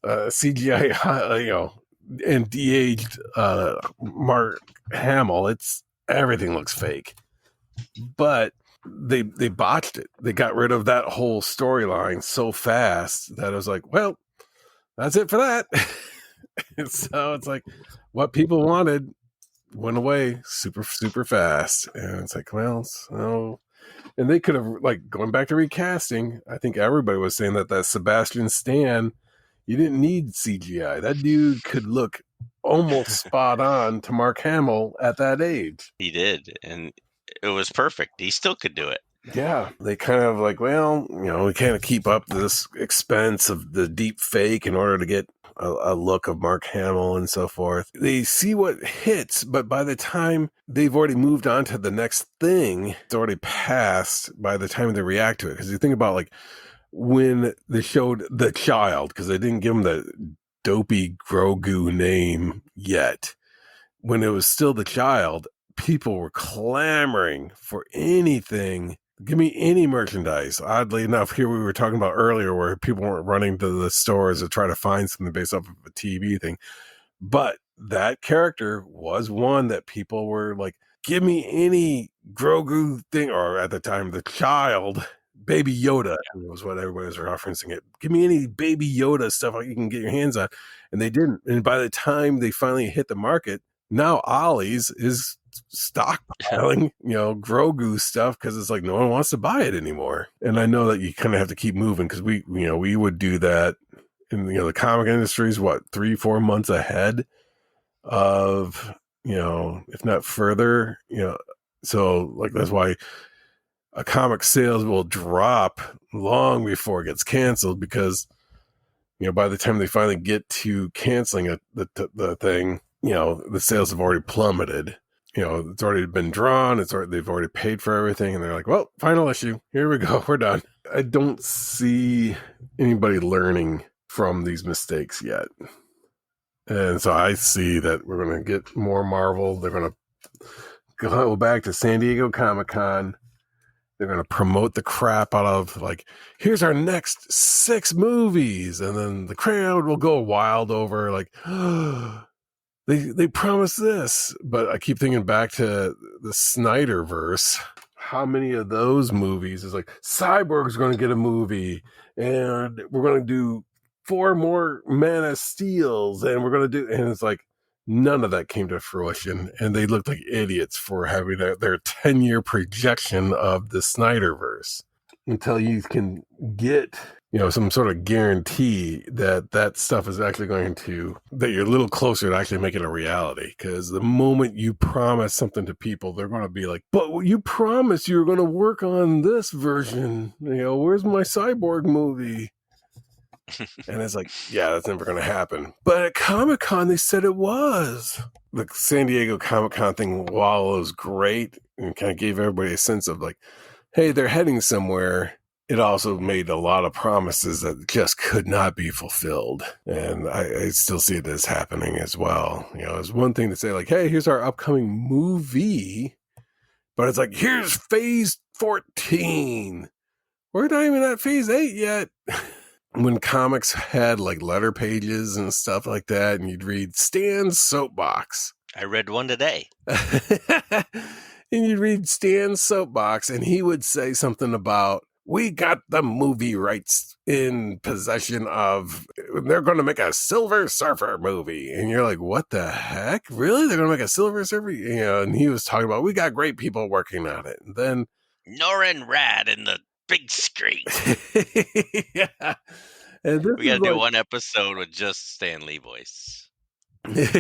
[SPEAKER 2] CGI, and de-aged Mark Hamill. It's everything looks fake, but they botched it. They got rid of that whole storyline so fast that I was like, well, that's it for that. And so it's like what people wanted went away super, super fast. And it's like, well, so, and they could have, like, going back to recasting, I think everybody was saying that Sebastian Stan, you didn't need CGI. That dude could look almost spot on to Mark Hamill at that age.
[SPEAKER 1] He did, and it was perfect. He still could do it.
[SPEAKER 2] Yeah, they kind of like, well, we can't keep up this expense of the deep fake in order to get a look of Mark Hamill and so forth. They see what hits, but by the time they've already moved on to the next thing, it's already passed by the time they react to it. Because you think about, like, when they showed The Child, because they didn't give him the dopey Grogu name yet. When it was still The Child, people were clamoring for anything. Give me any merchandise. Oddly enough, here we were talking about earlier where people weren't running to the stores to try to find something based off of a TV thing. But that character was one that people were like, give me any Grogu thing, or at the time, The Child. Baby Yoda was what everybody was referencing it. Give me any Baby Yoda stuff you can get your hands on. And they didn't. And by the time they finally hit the market, now Ollie's is stockpiling, Grogu stuff, because it's like no one wants to buy it anymore. And I know that you kind of have to keep moving, because we would do that in the comic industry is 3-4 months ahead of, if not further, so like that's why a comic sales will drop long before it gets canceled, because by the time they finally get to canceling the thing, the sales have already plummeted. It's already been drawn. They've already paid for everything, and they're like, well, final issue, here we go, we're done. I don't see anybody learning from these mistakes yet, and so I see that we're going to get more Marvel. They're going to go back to San Diego Comic-Con. They're going to promote the crap out of, like, here's our next 6 movies. And then the crowd will go wild over, like, oh, they promised this. But I keep thinking back to the Snyderverse. How many of those movies is like, Cyborg's going to get a movie, and we're going to do 4 more Man of Steels, and we're going to do, and it's like, none of that came to fruition, and they looked like idiots for having their 10-year projection of the Snyderverse. until you can get, some sort of guarantee that that stuff is actually that you're a little closer to actually making a reality. Because the moment you promise something to people, they're going to be like, but you promised you were going to work on this version. Where's my cyborg movie? And it's like, yeah, that's never going to happen. But at Comic-Con, they said it was. The San Diego Comic-Con thing, while it was great and kind of gave everybody a sense of like, hey, they're heading somewhere, it also made a lot of promises that just could not be fulfilled. And I still see it as happening as well. It's one thing to say like, hey, here's our upcoming movie. But it's like, here's phase 14. We're not even at phase 8 yet. When comics had like letter pages and stuff like that, and you'd read Stan's soapbox.
[SPEAKER 1] I read one today.
[SPEAKER 2] And you'd read Stan's soapbox, and he would say something about, we got the movie rights in possession of, they're going to make a Silver Surfer movie. And you're like, what the heck? Really? They're going to make a Silver Surfer? And he was talking about, we got great people working on it. And then
[SPEAKER 1] Norrin Rad in the big screen.
[SPEAKER 2] Yeah. And this
[SPEAKER 1] we got to do one episode with just Stan Lee voice.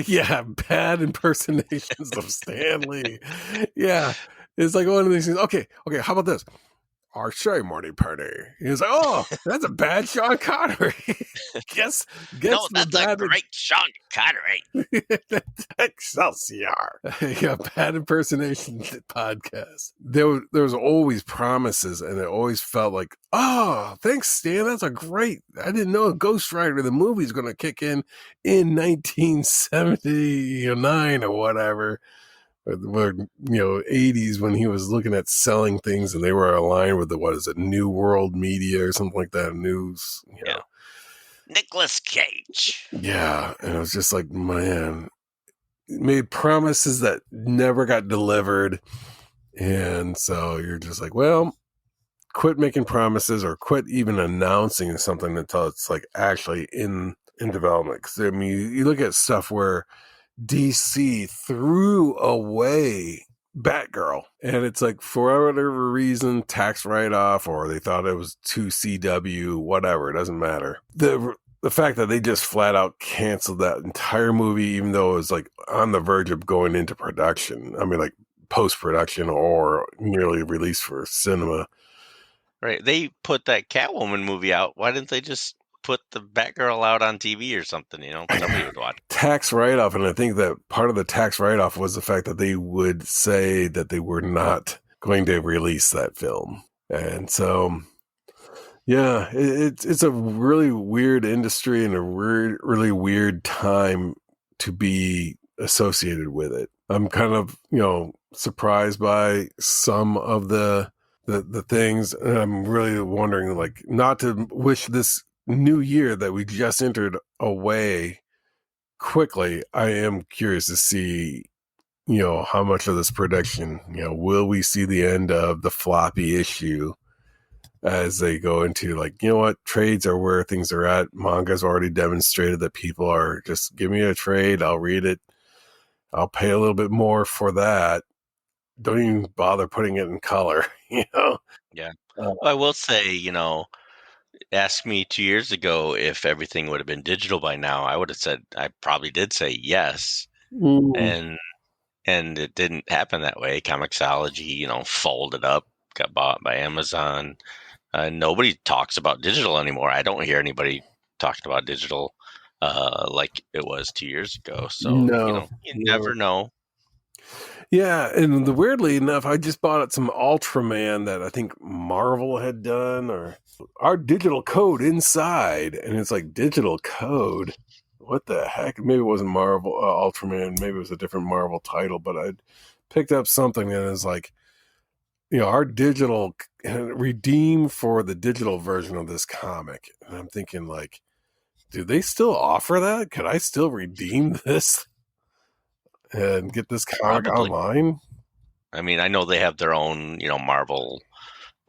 [SPEAKER 2] Yeah, bad impersonations of Stan Lee. Yeah, it's like one of these things. Okay, how about this? Our Shay Morty party. He's like, oh, that's a bad Sean Connery. guess
[SPEAKER 1] no, that's a great Sean Connery.
[SPEAKER 2] Excelsior. Yeah, bad impersonation podcast. There was always promises, and it always felt like, oh, thanks, Stan. That's a great. I didn't know Ghost Rider the movie is going to kick in 1979 or whatever. Where 80s, when he was looking at selling things and they were aligned with New World Media or something like that, news.
[SPEAKER 1] Yeah. Nicolas Cage.
[SPEAKER 2] Yeah, and it was just like, man, made promises that never got delivered, and so you're just like, well, quit making promises or quit even announcing something until it's like actually in development. Because I mean, you look at stuff where DC threw away Batgirl, and it's like, for whatever reason, tax write-off, or they thought it was too CW, whatever, it doesn't matter. The fact that they just flat out canceled that entire movie, even though it was like on the verge of going into production, I mean, like post-production or nearly released for cinema.
[SPEAKER 1] Right, they put that Catwoman movie out. Why didn't they just put the Batgirl out on TV or something, somebody would watch.
[SPEAKER 2] Tax write-off, and I think that part of the tax write-off was the fact that they would say that they were not going to release that film. And so, yeah, it's a really weird industry and a really weird time to be associated with it. I'm kind of, surprised by some of the things, and I'm really wondering, like, not to wish this new year that we just entered away quickly. I am curious to see, how much of this production, will we see the end of the floppy issue as they go into, like, trades are where things are at. Manga's already demonstrated that people are just, give me a trade, I'll read it, I'll pay a little bit more for that. Don't even bother putting it in color,
[SPEAKER 1] Yeah. Well, I will say, ask me 2 years ago if everything would have been digital by now, I would have said, I probably did say yes. And it didn't happen that way. Comixology, folded up, got bought by Amazon. Nobody talks about digital anymore. I don't hear anybody talking about digital like it was 2 years ago. So, you never know.
[SPEAKER 2] Yeah, and weirdly enough, I just bought some Ultraman that I think Marvel had done, or our digital code inside, and it's like, digital code? What the heck? Maybe it wasn't Marvel Ultraman, maybe it was a different Marvel title, but I picked up something that is like, our digital, redeem for the digital version of this comic. And I'm thinking, like, do they still offer that? Could I still redeem this and get this comic online?
[SPEAKER 1] I mean, I know they have their own, Marvel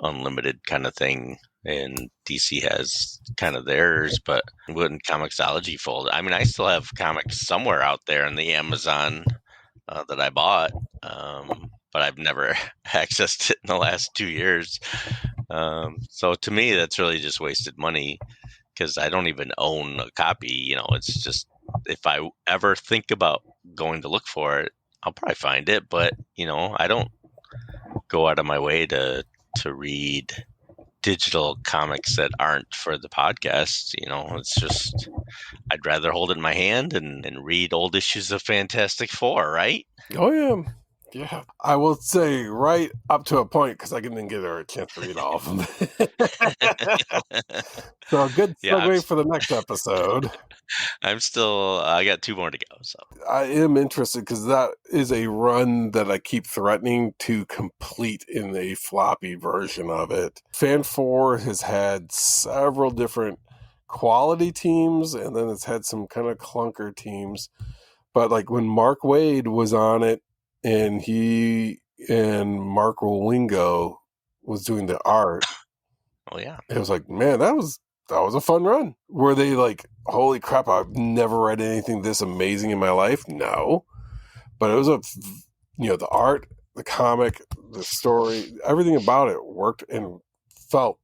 [SPEAKER 1] Unlimited kind of thing, and DC has kind of theirs, but wouldn't Comixology fold? I mean, I still have comics somewhere out there in the Amazon that I bought, but I've never accessed it in the last 2 years. So to me, that's really just wasted money because I don't even own a copy. You know, it's just if I ever think about going to look for it, I'll probably find it. But you know, I don't go out of my way to read digital comics that aren't for the podcast. You know, it's just I'd rather hold it in my hand and read old issues of Fantastic Four, right?
[SPEAKER 2] Oh yeah, yeah. I will say right up to a point because I didn't get a chance to read all of them. So a good
[SPEAKER 1] Yeah,
[SPEAKER 2] segue for the next episode.
[SPEAKER 1] I'm still. I got 2 more to go. So
[SPEAKER 2] I am interested because that is a run that I keep threatening to complete in a floppy version of it. Fan 4 has had several different quality teams, and then it's had some kind of clunker teams. But like when Mark Waid was on it, and he and Mark Rolingo was doing the art,
[SPEAKER 1] oh yeah,
[SPEAKER 2] it was like, man, that was a fun run. Were they like, holy crap, I've never read anything this amazing in my life? No. But it was the art, the comic, the story, everything about it worked and felt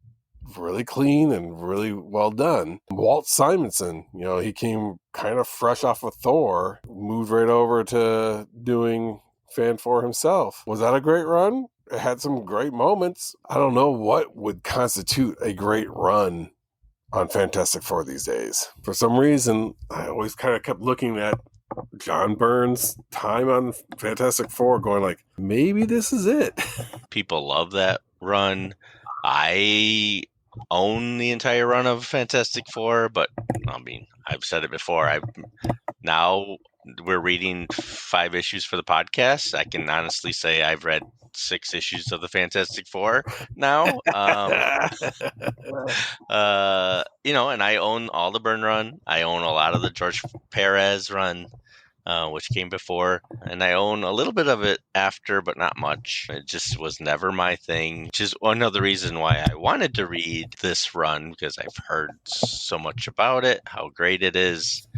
[SPEAKER 2] really clean and really well done. Walt Simonson, he came kind of fresh off of Thor, moved right over to doing Fan 4 himself. Was that a great run? It had some great moments. I don't know what would constitute a great run on Fantastic Four these days. For some reason, I always kind of kept looking at John Byrne's time on Fantastic Four going like, maybe this is it.
[SPEAKER 1] people love that run. I own the entire run of Fantastic Four, but I mean, I've said it before. Now we're reading 5 issues for the podcast. I can honestly say I've read 6 issues of the Fantastic Four now. And I own all the Byrne run. I own a lot of the George Perez run, which came before, and I own a little bit of it after, but not much. It just was never my thing, which is another reason why I wanted to read this run, because I've heard so much about it, how great it is.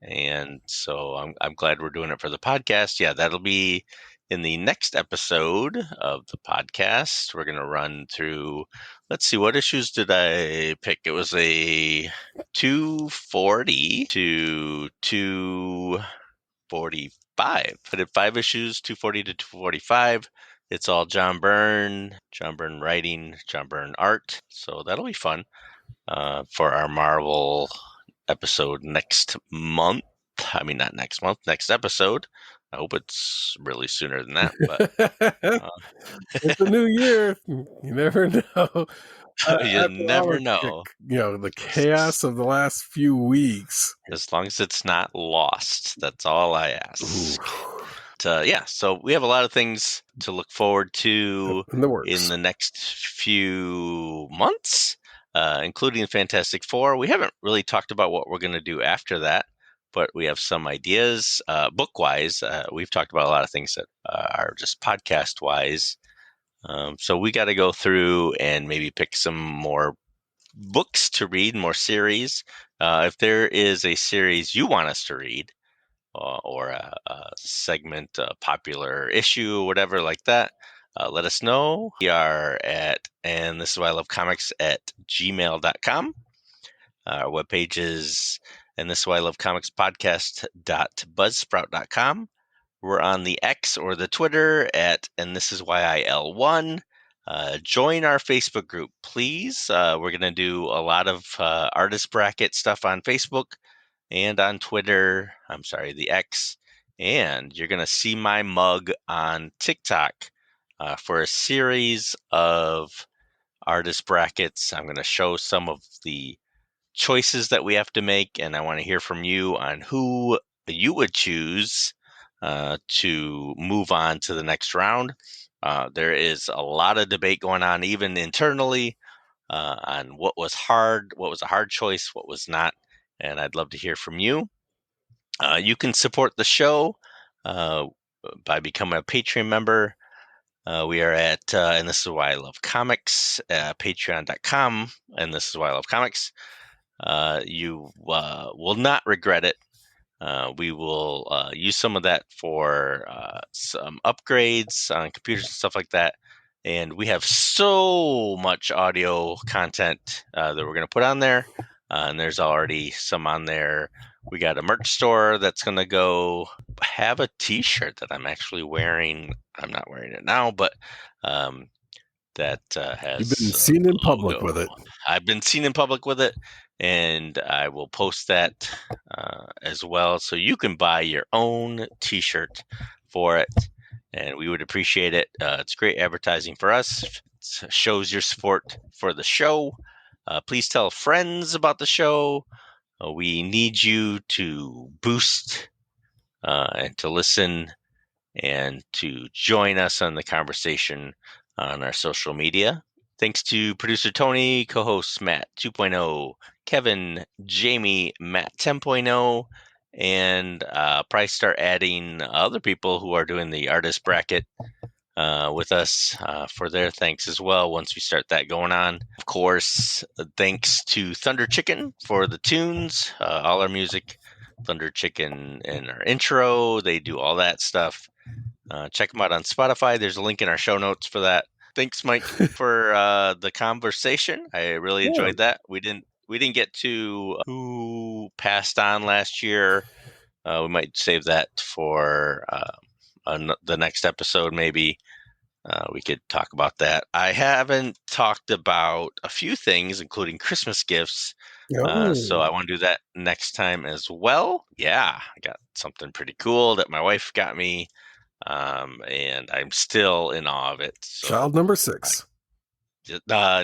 [SPEAKER 1] And so I'm glad we're doing it for the podcast. Yeah, that'll be in the next episode of the podcast. We're going to run through, let's see, what issues did I pick? It was a 240 to 245. I did 5 issues, 240 to 245. It's all John Byrne writing, John Byrne art. So that'll be fun for our Marvel episode next month. I mean, not next month, next episode. I hope it's really sooner than that. But
[SPEAKER 2] it's a new year. You never know.
[SPEAKER 1] you never know.
[SPEAKER 2] The chaos of the last few weeks.
[SPEAKER 1] As long as it's not lost, that's all I ask. So we have a lot of things to look forward to in the next few months, including Fantastic Four. We haven't really talked about what we're going to do after that, but we have some ideas. Book-wise, we've talked about a lot of things that are just podcast-wise. So we got to go through and maybe pick some more books to read, more series. If there is a series you want us to read, or a segment, a popular issue, whatever like that, let us know. We are at, and this is why I love comics, at gmail.com. Our webpage is, and this is why I love comics podcast.buzzsprout.com. We're on the X or the Twitter at, and this is why I L1. Join our Facebook group, please. We're going to do a lot of artist bracket stuff on Facebook and on Twitter. I'm sorry, the X. And you're going to see my mug on TikTok for a series of artist brackets. I'm going to show some of the choices that we have to make, and I want to hear from you on who you would choose to move on to the next round. There is a lot of debate going on, even internally, on what was hard, what was a hard choice, what was not, and I'd love to hear from you. You can support the show by becoming a Patreon member. We are at, and this is why I love comics, patreon.com, and this is why I love comics. You will not regret it. We will use some of that for some upgrades on computers and stuff like that. And we have so much audio content that we're going to put on there. And there's already some on there. We got a merch store that's going to go. Have a t-shirt that I'm actually wearing. I'm not wearing it now, but that has
[SPEAKER 2] You've been seen in public
[SPEAKER 1] logo.
[SPEAKER 2] with it.
[SPEAKER 1] I've been seen in public with it, and I will post that as well. So you can buy your own t-shirt for it, and we would appreciate it. It's great advertising for us. It shows your support for the show. Please tell friends about the show. We need you to boost and to listen and to join us on the conversation on our social media. Thanks to producer Tony, co-host Matt 2.0, Kevin, Jamie, Matt 10.0, and probably start adding other people who are doing the artist bracket with us for their thanks as well once we start that going on. Of course, thanks to Thunder Chicken for the tunes, all our music, Thunder Chicken and our intro. They do all that stuff. Check them out on Spotify. There's a link in our show notes for that. Thanks, Mike, for the conversation. I really enjoyed that. We didn't get to who passed on last year. We might save that for the next episode, maybe. We could talk about that. I haven't talked about a few things, including Christmas gifts. So I want to do that next time as well. Yeah, I got something pretty cool that my wife got me. And I'm still in awe of it. So,
[SPEAKER 2] Child number 6.
[SPEAKER 1] No.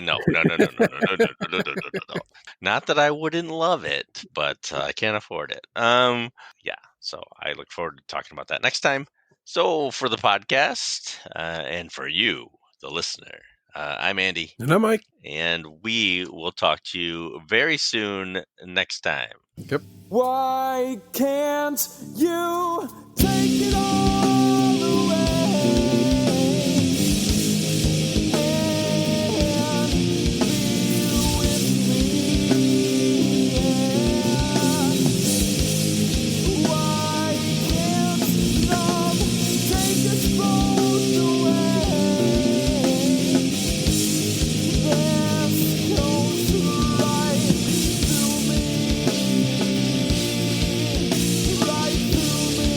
[SPEAKER 1] Not that I wouldn't love it, but I can't afford it. Yeah. So I look forward to talking about that next time. So for the podcast and for you, the listener, I'm Andy.
[SPEAKER 2] And I'm Mike.
[SPEAKER 1] And we will talk to you very soon next time.
[SPEAKER 2] Yep.
[SPEAKER 5] Why can't you take it all away and be with me? Why can't love take us both away? This goes right through me. Right through me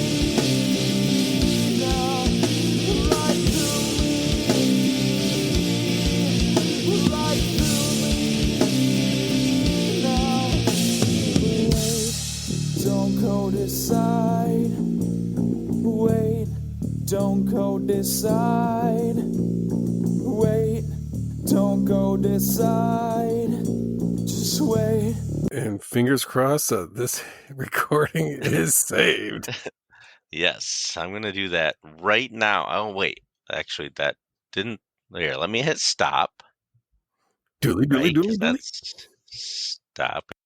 [SPEAKER 5] now, right through me, right through me now. Wait, don't go decide. Wait, don't go decide. Wait, don't go decide. Just wait.
[SPEAKER 2] And fingers crossed that this recording is saved.
[SPEAKER 1] Yes, I'm going to do that right now. Oh, wait. Actually, that didn't. Here, let me hit stop.
[SPEAKER 2] Doodly, doodly,
[SPEAKER 1] Right? 'Cause
[SPEAKER 2] doodly, doodly.
[SPEAKER 1] that's stop.